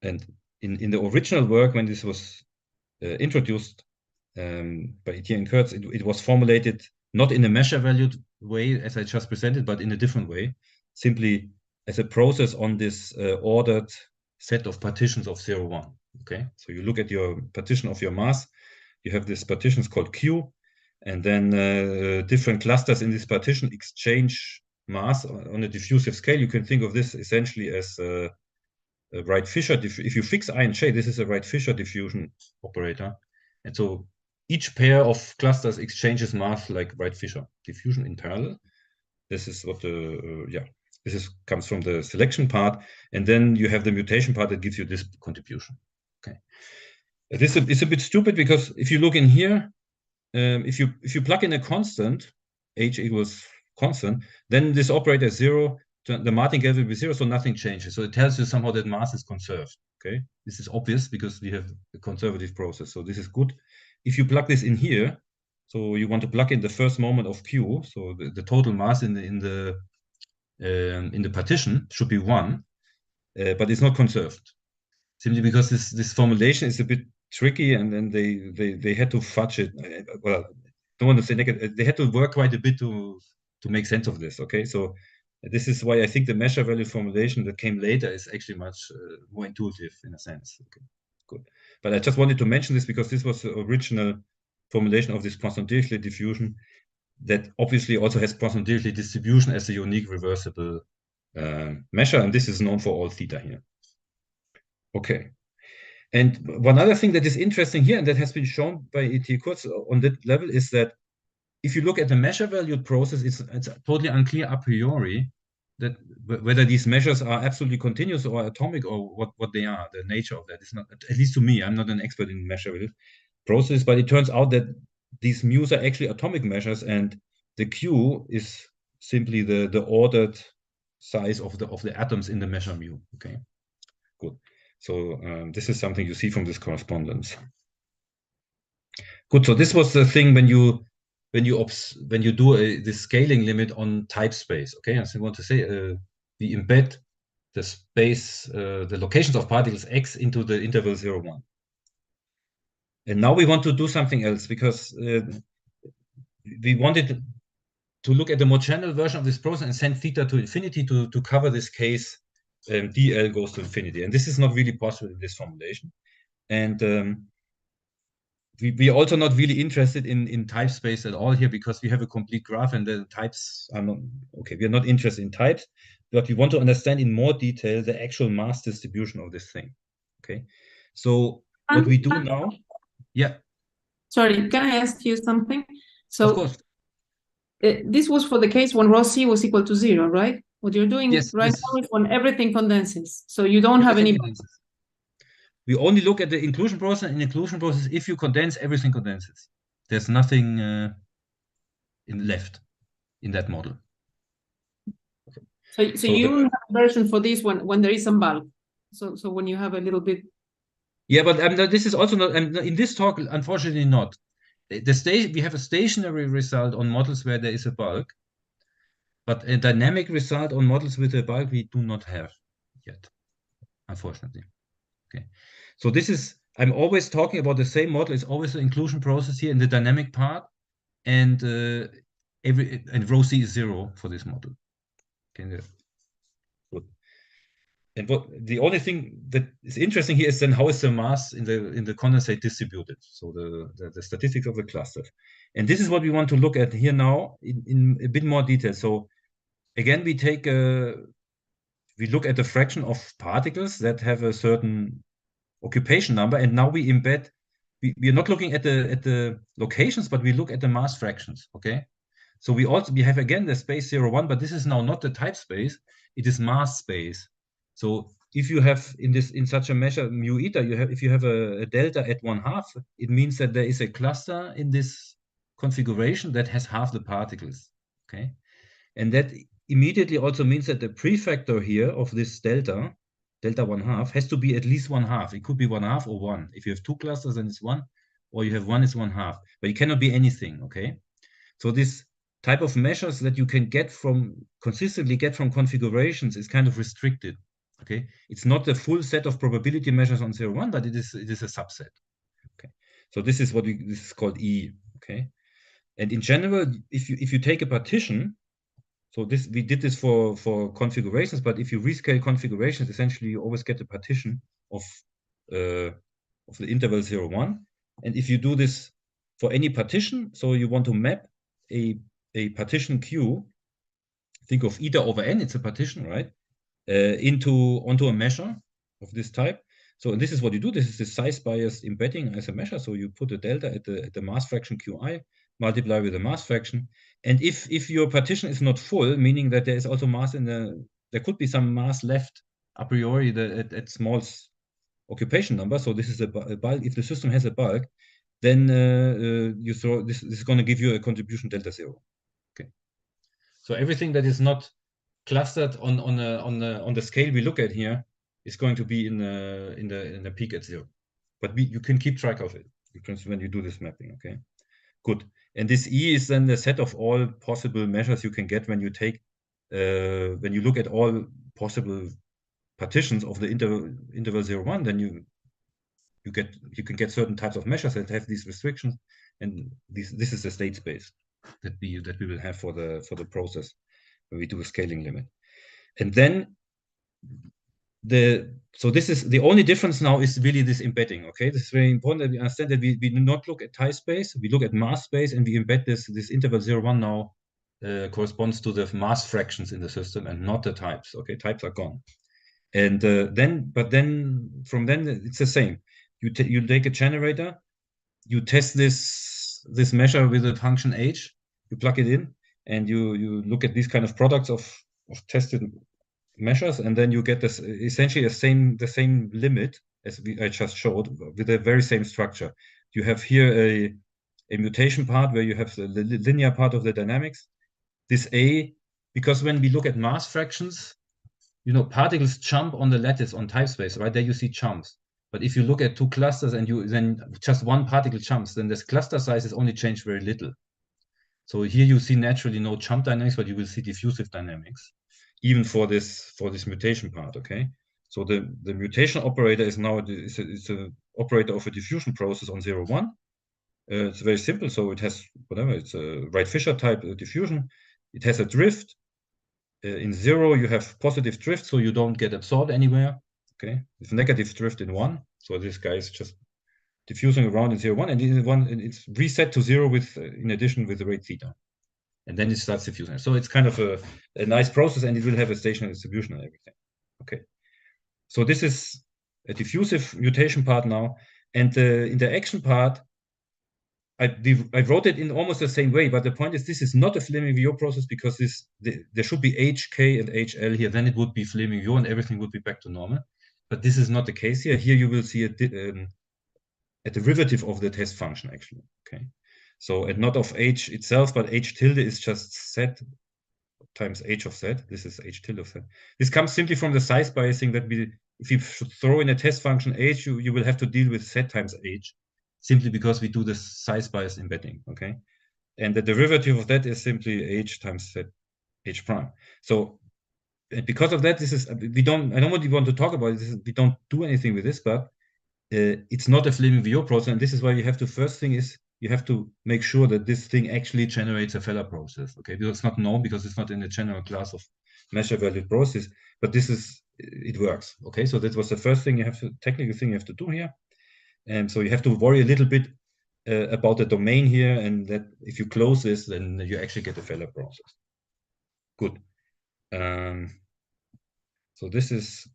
and in the original work, when this was introduced by Etienne Kurtz, it was formulated not in a measure-valued way, as I just presented, but in a different way, simply as a process on this ordered set of partitions of 0, 1. Okay, so you look at your partition of your mass, you have these partitions called Q, and then different clusters in this partition exchange mass on a diffusive scale. You can think of this essentially as a Wright-Fisher. If you fix I and J, this is a Wright-Fisher diffusion operator. And so each pair of clusters exchanges mass like Wright-Fisher diffusion in parallel. This is what comes from the selection part. And then you have the mutation part that gives you this contribution. Okay. This is a bit stupid because if you look in here, if you plug in a constant, H equals constant, then this operator is 0, the martingale will be 0, so nothing changes. So it tells you somehow that mass is conserved. Okay, this is obvious because we have a conservative process. So this is good. If you plug this in here, so you want to plug in the first moment of Q, so the total mass in the partition should be 1, but it's not conserved. Simply because this formulation is a bit tricky, and then they had to fudge it. Well, don't want to say negative. They had to work quite a bit to make sense of this. Okay, so this is why I think the measure value formulation that came later is actually much more intuitive in a sense. Okay, good. But I just wanted to mention this because this was the original formulation of this Poisson-Dirichlet diffusion that obviously also has Poisson-Dirichlet distribution as a unique reversible measure, and this is known for all theta here. Okay. And one other thing that is interesting here, and that has been shown by Etienne Kurtz on that level, is that if you look at the measure valued process, it's totally unclear a priori that whether these measures are absolutely continuous or atomic or what they are. The nature of that is not, at least to me, I'm not an expert in measure valued process, but it turns out that these mu's are actually atomic measures, and the Q is simply the ordered size of the atoms in the measure mu. Okay, good. So this is something you see from this correspondence. Good. So this was the thing when you do the scaling limit on type space. Okay, I want to say we embed the space, the locations of particles x into the interval 0, 1. And now we want to do something else because we wanted to look at the more general version of this process and send theta to infinity to cover this case. dl goes to infinity, and this is not really possible in this formulation. And we are also not really interested in type space at all here because we have a complete graph and the types are not okay. We are not interested in types, but we want to understand in more detail the actual mass distribution of this thing. Okay, so what we do now, yeah. Sorry, can I ask you something? So, of course, this was for the case when rho c was equal to 0, right? What you're doing yes, right yes. now is when everything condenses. So you don't have any. We only look at the inclusion process. In inclusion process, if you condense, everything condenses. There's nothing left in that model. So you have a version for this when there is some bulk. So when you have a little bit. Yeah, but this is also not in this talk. Unfortunately, not. We have a stationary result on models where there is a bulk, but a dynamic result on models with a bulk we do not have yet, unfortunately. Okay, so this is, I'm always talking about the same model. It's always the inclusion process here in the dynamic part, and rho c is 0 for this model. Okay, good. And what the only thing that is interesting here is then how is the mass in the condensate distributed? So the statistics of the cluster. And this is what we want to look at here now in a bit more detail. So again, we look at the fraction of particles that have a certain occupation number, and now we embed. We are not looking at the locations, but we look at the mass fractions. Okay, so we have again the space 0, 1, but this is now not the type space; it is mass space. So if you have in such a measure mu eta, if you have a delta at 1/2, it means that there is a cluster in this configuration that has half the particles. Okay, and that immediately also means that the prefactor here of this delta 1/2 has to be at least 1/2. It could be 1/2 or 1. If you have two clusters, then it's 1, or you have 1, it's 1/2. But it cannot be anything. Okay, so this type of measures that you can consistently get from configurations is kind of restricted. Okay, it's not the full set of probability measures on 0, 1, but it is a subset. Okay, so this is this is called E. Okay, and in general, if you take a partition, so we did this for configurations, but if you rescale configurations, essentially you always get a partition of the interval 0, 1. And if you do this for any partition, so you want to map a partition Q, think of eta over n, it's a partition, right? Onto a measure of this type. So this is what you do. This is the size biased embedding as a measure. So you put a delta at the mass fraction Qi, multiply with the mass fraction. And if your partition is not full, meaning that there is also mass there could be some mass left a priori at small occupation number. So this is a bulk. If the system has a bulk, then you throw this is going to give you a contribution delta 0. Okay. So everything that is not clustered on the scale we look at here is going to be in the peak at 0. But you can keep track of it when you do this mapping. Okay, good. And this E is then the set of all possible measures you can get when you take when you look at all possible partitions of the interval 0, 1. Then you can get certain types of measures that have these restrictions, and this is the state space that we will have for the process when we do a scaling limit. And then so this is the only difference now is really this embedding. Okay, this is very important that we understand that we do not look at time space, we look at mass space, and we embed this interval 0, 1 now corresponds to the mass fractions in the system and not the types. Okay, types are gone. And then from then it's the same. You take a generator, you test this measure with a function h, you plug it in, and you look at these kind of products of tested measures, and then you get this essentially the same limit as I just showed with the very same structure. You have here a mutation part where you have the linear part of the dynamics. This A, because when we look at mass fractions, particles jump on the lattice on type space, right? There you see jumps. But if you look at two clusters and then just one particle jumps, then this cluster size is only changed very little. So here you see naturally no jump dynamics, but you will see diffusive dynamics, even for this mutation part. Okay, so the mutation operator is now it's an operator of a diffusion process on 0, 1. It's very simple. So it has whatever, it's a Wright-Fisher type diffusion. It has a drift. In 0 you have positive drift, so you don't get absorbed anywhere. Okay, it's negative drift in 1. So this guy is just diffusing around in 0, 1, and in 1 it's reset to 0 in addition with the rate theta. And then it starts diffusing. So it's kind of a nice process, and it will have a stationary distribution and everything. Okay. So this is a diffusive mutation part now, and the interaction part, I wrote it in almost the same way, but the point is this is not a Fleming-Villot process because there should be H, K, and HL here. Then it would be Fleming-Villot and everything would be back to normal. But this is not the case here. Here you will see a derivative of the test function actually. Okay, so and not of H itself, but H tilde is just Z times H of Z. This is H tilde of Z. This comes simply from the size biasing that if you throw in a test function H, you will have to deal with Z times H, simply because we do the size bias embedding, okay? And the derivative of that is simply H times Z H prime. So because of that, this is, I don't really want to talk about it. We don't do anything with this, but it's not a Fleming-Villot process. And this is why you have to, first thing is, you have to make sure that this thing actually generates a Feller process, okay? Because it's not known, because it's not in the general class of measure-valued process, but this is, it works, okay? So that was the first thing technical thing you have to do here. And so you have to worry a little bit about the domain here, and that if you close this, then you actually get a Feller process. Good. So this is,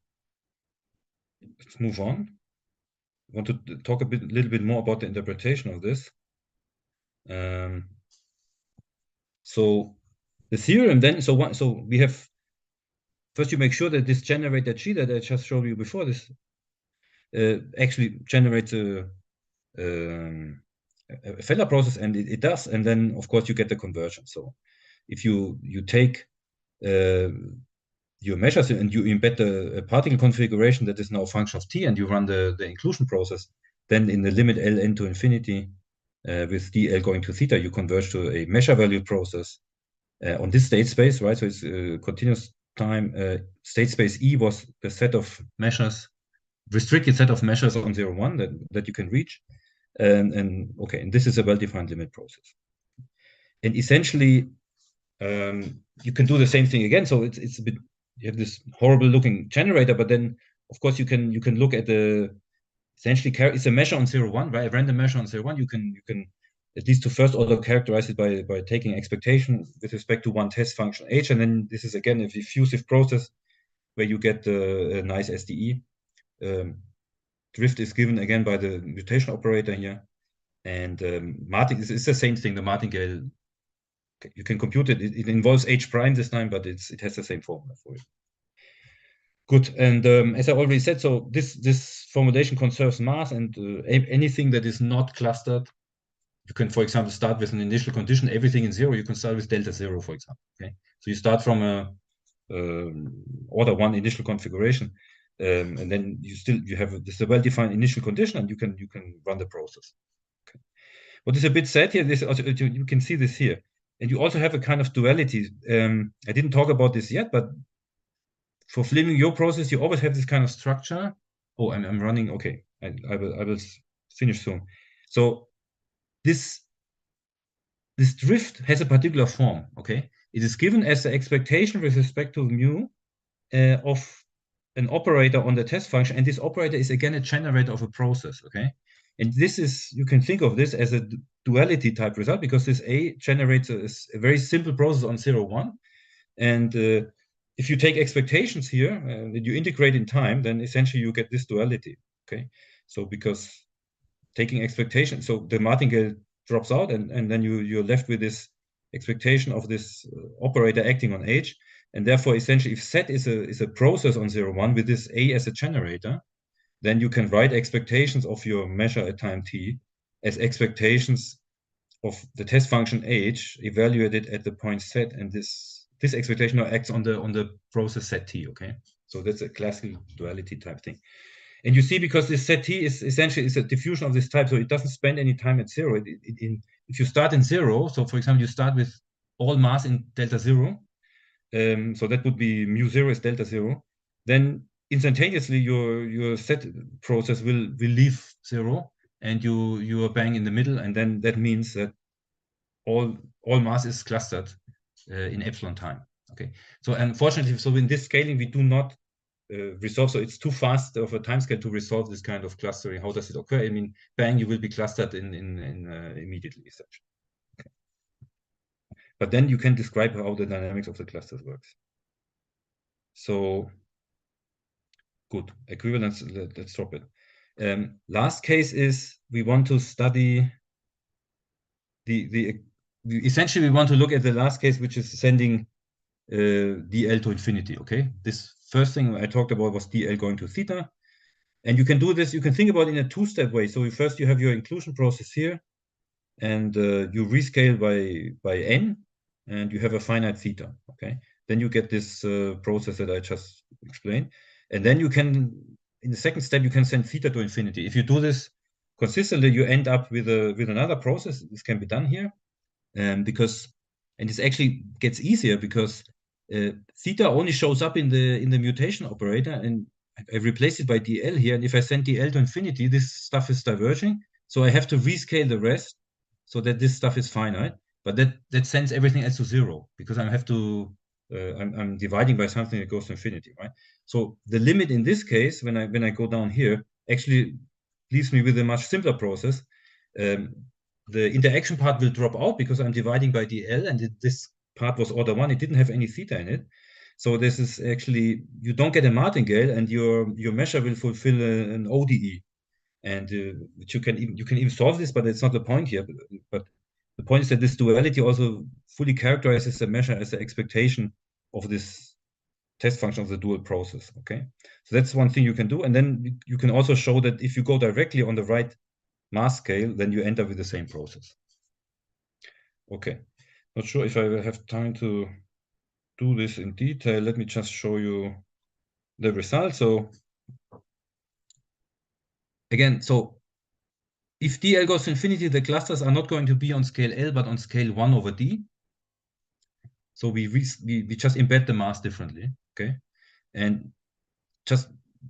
let's move on. I want to talk a little bit more about the interpretation of this. So the theorem then, so we have, first you make sure that this generator G that I just showed you before, this actually generates a Feller process, and it does, and then of course you get the conversion. So if you take your measures and you embed a particle configuration that is now a function of t, and you run the inclusion process, then in the limit Ln to infinity with dl going to theta, you converge to a measure value process on this state space, right? So it's continuous time. State space E was the set of measures, restricted set of measures on 0, 1 that you can reach. And okay, and this is a well-defined limit process. And essentially, you can do the same thing again. So it's a bit, you have this horrible looking generator, but then of course you can look at the, essentially it's a measure on 0, 1, right? A random measure on 0, 1. You can at least to first order characterize it by taking expectation with respect to one test function H, and then this is again a diffusive process where you get a nice SDE. Drift is given again by the mutation operator here, and it's the same thing. The martingale, you can compute it. It involves H prime this time, but it has the same formula for it. Good, and as I already said, so this formulation conserves mass, and anything that is not clustered, you can, for example, start with an initial condition. Everything in 0, you can start with delta 0, for example. Okay, so you start from a order 1 initial configuration, and then you have this a well-defined initial condition, and you can run the process. Okay. What is a bit sad here, this also, you can see this here, and you also have a kind of duality. I didn't talk about this yet, but for Fleming-Villot process, you always have this kind of structure. Oh, I'm running. Okay, I will finish soon. So this drift has a particular form. Okay, it is given as the expectation with respect to mu of an operator on the test function, and this operator is again a generator of a process. Okay, and this is, you can think of this as a duality type result, because this A generates a very simple process on 0, 1, and if you take expectations here and you integrate in time, then essentially you get this duality. Okay, so because taking expectations, so the martingale drops out, and then you're left with this expectation of this operator acting on H, and therefore essentially if Z is a process on 0, 1 with this A as a generator, then you can write expectations of your measure at time t as expectations of the test function H evaluated at the point Z, and this expectation now acts on the process ZT. Okay, so that's a classical duality type thing. And you see, because this ZT is essentially a diffusion of this type, so it doesn't spend any time at 0. If you start in 0, so for example, you start with all mass in delta 0, so that would be mu 0 is delta 0, then instantaneously your Z process will leave 0, and you are bang in the middle, and then that means that all mass is clustered in epsilon time. Okay, so unfortunately, so in this scaling we do not resolve, so it's too fast of a time scale to resolve this kind of clustering. How does it occur? I mean, bang, you will be clustered in immediately, essentially. Okay. But then you can describe how the dynamics of the clusters works. So good. Equivalence, let's drop it. Last case is we want to study essentially we want to look at the last case, which is sending dl to infinity. Okay, this first thing I talked about was dl going to theta, and you can do this. You can think about it in a two-step way. So first you have your inclusion process here, and you rescale by n, and you have a finite theta. Okay, then you get this process that I just explained, and then you can, in the second step, you can send theta to infinity. If you do this consistently, you end up with another process. This can be done here, and this actually gets easier because theta only shows up in the mutation operator, and I replace it by dl here. And if I send dl to infinity, this stuff is diverging, so I have to rescale the rest so that this stuff is finite. But that sends everything else to zero because I have to I'm dividing by something that goes to infinity, right? So the limit in this case, when I go down here, actually leaves me with a much simpler process. The interaction part will drop out because I'm dividing by dl, and this part was order 1. It didn't have any theta in it. So this is actually, you don't get a martingale, and your measure will fulfill an ODE. And which you can even solve this, but it's not the point here. But the point is that this duality also fully characterizes the measure as the expectation of this test function of the dual process. Okay, so that's one thing you can do, and then you can also show that if you go directly on the right mass scale, then you end up with the same process. Okay, not sure if I will have time to do this in detail. Let me just show you the result. So again, so if dl goes to infinity, the clusters are not going to be on scale L, but on scale 1 over d. So we just embed the mass differently, okay? And just,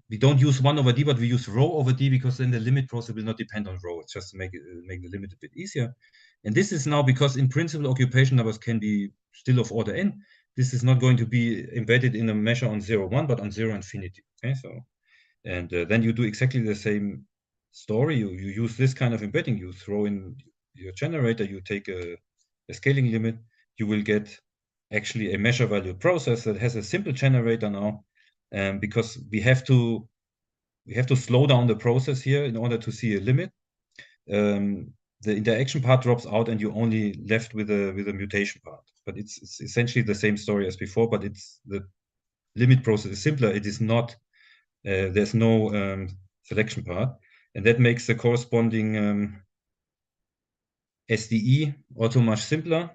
we don't use 1 over d, but we use rho over d, because then the limit process will not depend on rho. It's just to make the limit a bit easier. And this is now, because in principle occupation numbers can be still of order n, this is not going to be embedded in a measure on 0, 1, but on 0 infinity. Okay, so, and then you do exactly the same story. You use this kind of embedding. You throw in your generator, you take a scaling limit, you will get actually a measure value process that has a simple generator now, because we have to slow down the process here in order to see a limit. The interaction part drops out, and you're only left with a mutation part. But it's essentially the same story as before, but it's the limit process is simpler. It is not, there's no selection part, and that makes the corresponding SDE also much simpler.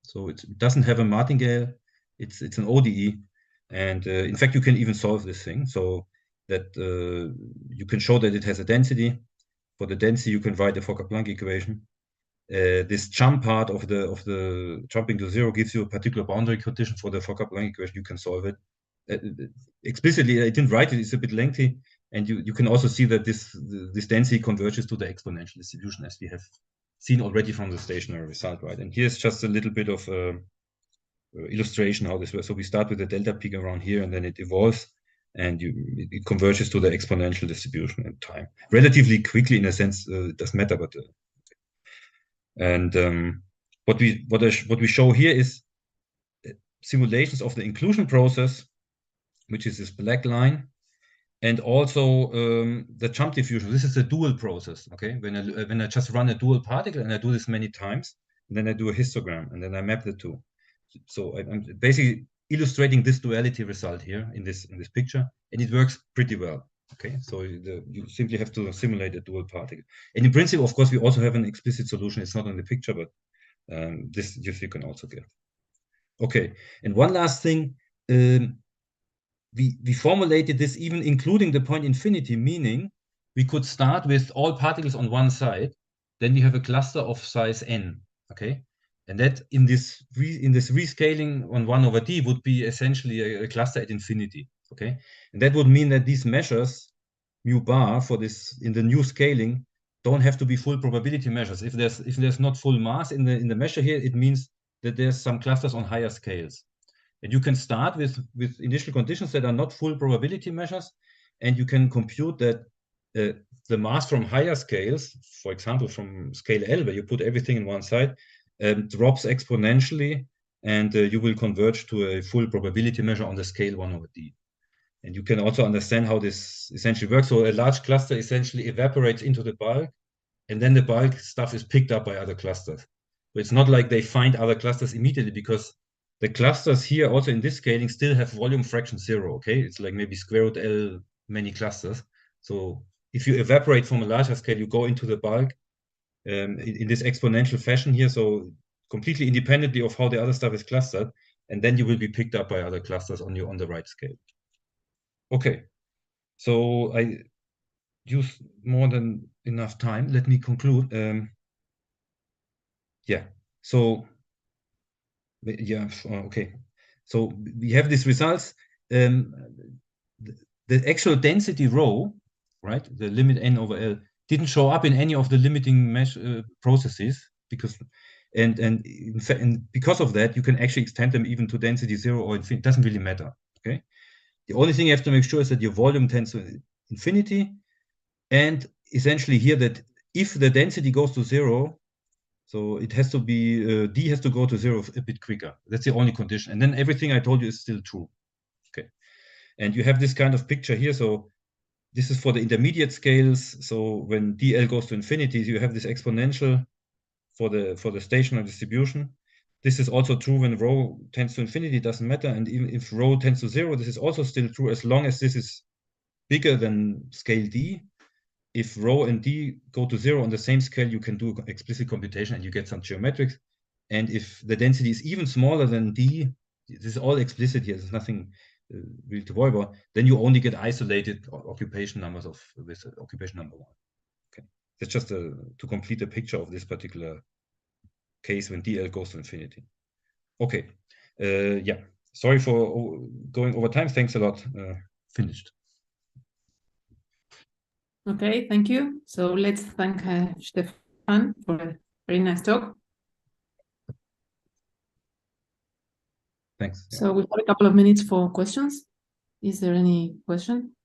So it doesn't have a martingale. It's an ODE, and in fact you can even solve this thing so that you can show that it has a density. For the density, you can write the Fokker-Planck equation. This jump part of the jumping to 0 gives you a particular boundary condition for the Fokker-Planck equation. You can solve it explicitly. I didn't write it; it's a bit lengthy, and you can also see that this density converges to the exponential distribution, as we have seen already from the stationary result, right? And here's just a little bit of illustration how this works. So we start with the delta peak around here, and then it evolves, and it converges to the exponential distribution in time relatively quickly. In a sense, it doesn't matter, but what we show here is simulations of the inclusion process, which is this black line, and also the jump diffusion. This is a dual process. Okay, when I just run a dual particle, and I do this many times, and then I do a histogram, and then I map the two. So I'm basically illustrating this duality result here in this picture, and it works pretty well. Okay, so you simply have to simulate a dual particle, and in principle, of course, we also have an explicit solution. It's not in the picture, but this you can also get. Okay, and one last thing, we formulated this even including the point infinity, meaning we could start with all particles on one side, then we have a cluster of size n. Okay. And that in this rescaling on 1 over d would be essentially a cluster at infinity. Okay, and that would mean that these measures mu bar for this in the new scaling don't have to be full probability measures. If there's not full mass in the measure here, it means that there's some clusters on higher scales. And you can start with initial conditions that are not full probability measures, and you can compute that the mass from higher scales, for example, from scale L, where you put everything in one side, drops exponentially, and you will converge to a full probability measure on the scale 1 over d. And you can also understand how this essentially works. So a large cluster essentially evaporates into the bulk, and then the bulk stuff is picked up by other clusters. So it's not like they find other clusters immediately, because the clusters here also in this scaling still have volume fraction 0, okay? It's like maybe square root L many clusters. So if you evaporate from a larger scale, you go into the bulk in this exponential fashion here, so completely independently of how the other stuff is clustered, and then you will be picked up by other clusters on the right scale. Okay, so I use more than enough time. Let me conclude. Yeah, so yeah, okay. So we have these results. The actual density rho, right, the limit n over L, didn't show up in any of the limiting processes, because and because of that, you can actually extend them even to density 0 or infinity. It doesn't really matter. Okay, the only thing you have to make sure is that your volume tends to infinity, and essentially here that if the density goes to 0, so it has to be d has to go to 0 a bit quicker. That's the only condition, and then everything I told you is still true. Okay, and you have this kind of picture here. So this is for the intermediate scales. So when dl goes to infinity, you have this exponential for the stationary distribution. This is also true when rho tends to infinity, it doesn't matter. And even if rho tends to 0, this is also still true as long as this is bigger than scale d. If rho and d go to 0 on the same scale, you can do explicit computation and you get some geometrics. And if the density is even smaller than d, this is all explicit here, there's nothing really to worry about, then you only get isolated occupation numbers of this occupation number 1. Okay, that's just to complete a picture of this particular case when dl goes to infinity. Okay, yeah, sorry for going over time. Thanks a lot. Finished. Okay, thank you. So let's thank Stefan for a very nice talk. Thanks. So we have a couple of minutes for questions. Is there any question?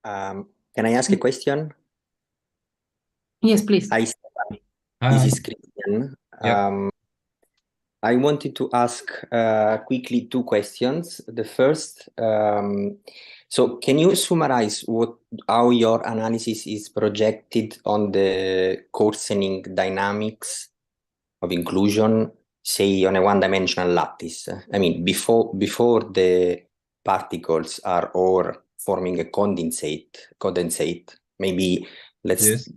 Can I ask a question? Yes, please. Hi, Stefan. Hi. This is Christian. Yeah. I wanted to ask quickly 2 questions. The first, so can you summarize how your analysis is projected on the coarsening dynamics of inclusion, say on a one-dimensional lattice? I mean, before the particles are all forming a condensate, maybe let's... Yes.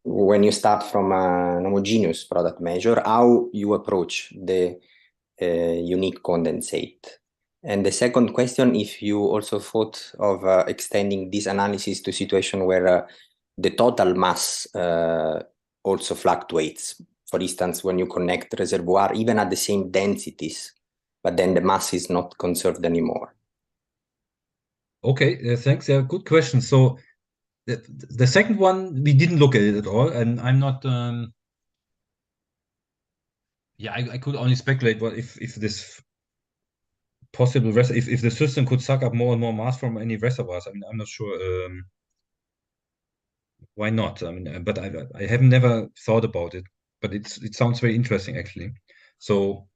When you start from an homogeneous product measure, how you approach the unique condensate. And the second question, if you also thought of extending this analysis to a situation where the total mass also fluctuates. For instance, when you connect reservoir, even at the same densities, but then the mass is not conserved anymore. Okay, thanks. Yeah, good question. So the second one, we didn't look at it at all, and I'm not. Yeah, I could only speculate what if this possible if the system could suck up more and more mass from any reservoirs. I mean, I'm not sure. Why not? I mean, but I have never thought about it. But it sounds very interesting actually. So,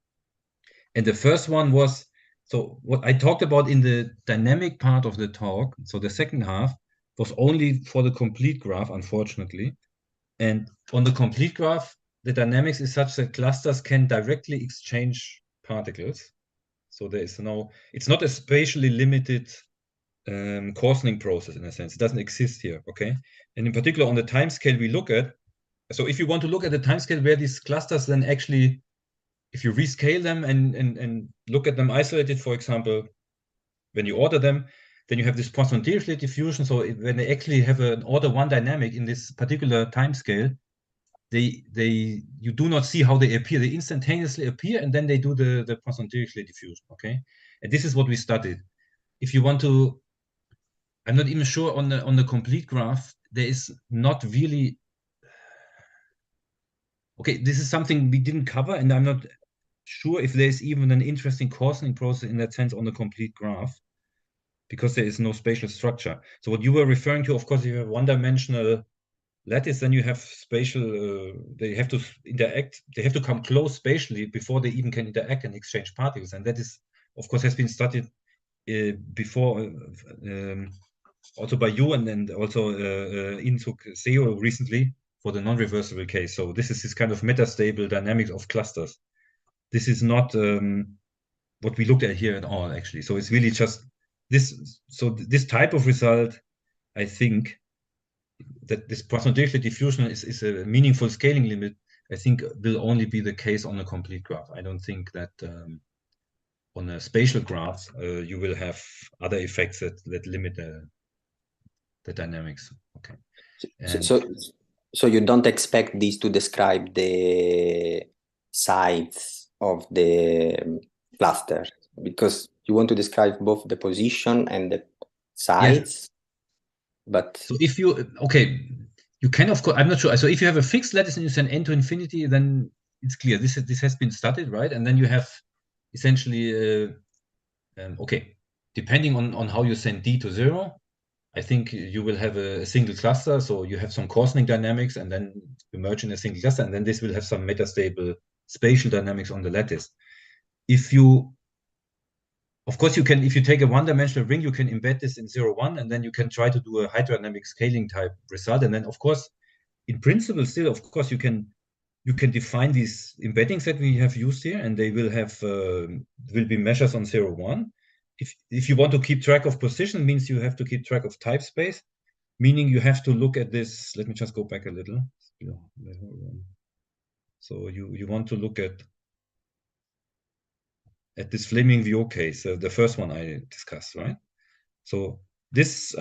and the first one was, so what I talked about in the dynamic part of the talk. So the second half was only for the complete graph, unfortunately. And on the complete graph, the dynamics is such that clusters can directly exchange particles. So there is it's not a spatially limited coarsening process in a sense. It doesn't exist here, okay? And in particular on the time scale we look at, so if you want to look at the time scale where these clusters then actually, if you rescale them and look at them isolated, for example, when you order them, then you have this Poisson-Dirichlet diffusion. So when they actually have an order 1 dynamic in this particular time scale, you do not see how they appear. They instantaneously appear, and then they do the Poisson-Dirichlet diffusion. Okay, and this is what we studied. If you want to, I'm not even sure on the complete graph, there is not really. Okay, this is something we didn't cover, and I'm not sure if there's even an interesting coarsening process in that sense on the complete graph, because there is no spatial structure. So what you were referring to, of course, you have one-dimensional lattice, then you have spatial, they have to interact, they have to come close spatially before they even can interact and exchange particles. And that is, of course, has been studied before, also by you and then also Inzuk Seo recently for the non-reversible case. So this is this kind of metastable dynamics of clusters. This is not what we looked at here at all, actually. So it's really just this. So this type of result, I think, that this Poisson-Dirichlet diffusion is a meaningful scaling limit, I think will only be the case on a complete graph. I don't think that on a spatial graph, you will have other effects that limit the dynamics. Okay. And so you don't expect this to describe the sides of the cluster, because you want to describe both the position and the sides. Yes. But so if you you can, of course, I'm not sure. So if you have a fixed lattice and you send n to infinity, then it's clear this has been studied, right? And then you have essentially depending on how you send d to 0, I think you will have a single cluster. So you have some coarsening dynamics and then you merge in a single cluster, and then this will have some metastable spatial dynamics on the lattice. If you, of course, you can, if you take a one-dimensional ring, you can embed this in 0, 1, and then you can try to do a hydrodynamic scaling type result. And then, of course, in principle, still, of course, you can define these embeddings that we have used here, and they will have will be measures on 0, 1. If you want to keep track of position, means you have to keep track of type space, meaning you have to look at this. Let me just go back a little. So you want to look at this Fleming-Viau case, the first one I discussed, right? So this,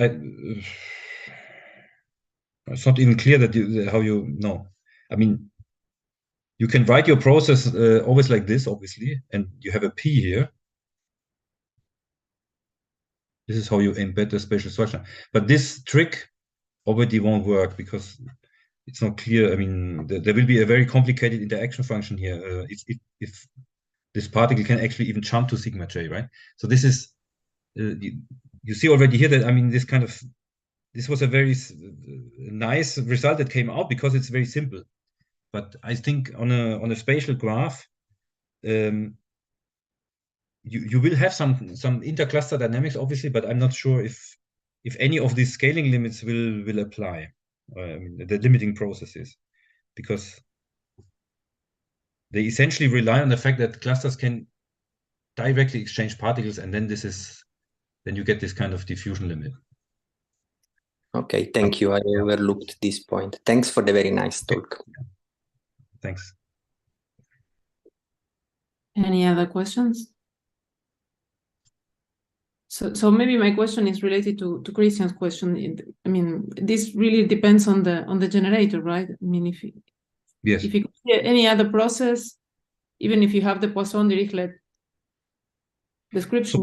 it's not even clear that how you know. I mean, you can write your process always like this, obviously, and you have a P here. This is how you embed the spatial structure. But this trick already won't work because it's not clear. I mean, there will be a very complicated interaction function here if this particle can actually even jump to sigma j, right? So this is, you see already here that, I mean, this was a very nice result that came out because it's very simple. But I think on a spatial graph, you will have some intercluster dynamics, obviously, but I'm not sure if any of these scaling limits will apply. I mean, the limiting processes, because they essentially rely on the fact that clusters can directly exchange particles, and then then you get this kind of diffusion limit. Okay, thank you. I overlooked this point. Thanks for the very nice talk. Thanks. Any other questions? So maybe my question is related to Christian's question. I mean, this really depends on the generator, right? I mean, if you see any other process, even if you have the Poisson-Dirichlet description.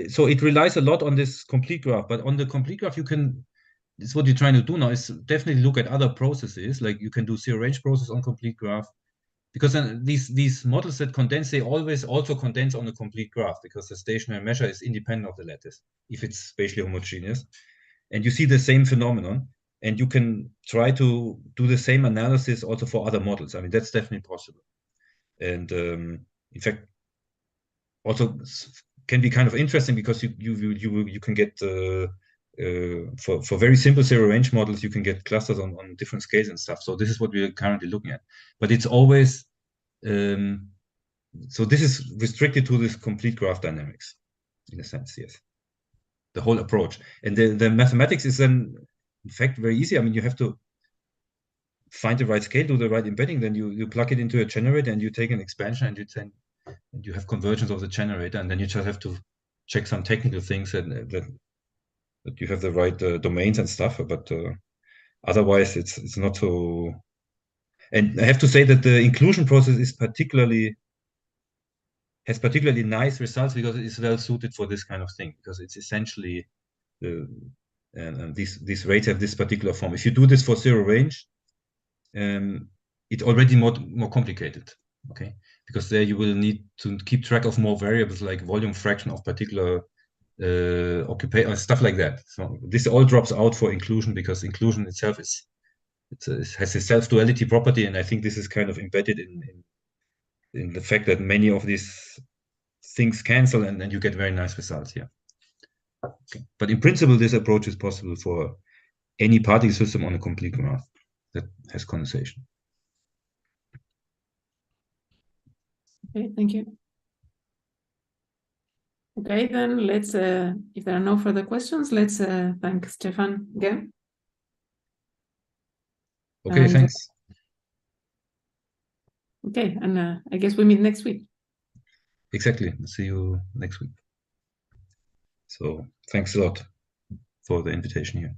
So it relies a lot on this complete graph, but on the complete graph it's what you're trying to do now is definitely look at other processes, like you can do zero range process on complete graph, because then these models that condense, they always also condense on a complete graph because the stationary measure is independent of the lattice if it's spatially homogeneous, and you see the same phenomenon, and you can try to do the same analysis also for other models. I mean, that's definitely possible, and in fact also can be kind of interesting because you can get for very simple zero range models, you can get clusters on different scales and stuff. So this is what we're currently looking at, but it's always so this is restricted to this complete graph dynamics in a sense. Yes, the whole approach, and the mathematics is then in fact very easy. I mean, you have to find the right scale, do the right embedding, then you plug it into a generator and you take an expansion and you have convergence of the generator, and then you just have to check some technical things that you have the right domains and stuff. But otherwise, it's not so. And I have to say that the inclusion process has particularly nice results because it is well suited for this kind of thing, because it's essentially and these rates have this particular form. If you do this for zero range, it's already more complicated. Okay, because there you will need to keep track of more variables like volume fraction of particular occupation, stuff like that. So this all drops out for inclusion, because inclusion itself has a self-duality property, and I think this is kind of embedded in the fact that many of these things cancel, and then you get very nice results here. Okay. But in principle, this approach is possible for any particle system on a complete graph that has condensation. Okay, thank you. Okay, then let's, if there are no further questions, let's thank Stefan again. Okay, thanks. Okay, and I guess we meet next week. Exactly. See you next week. So thanks a lot for the invitation here.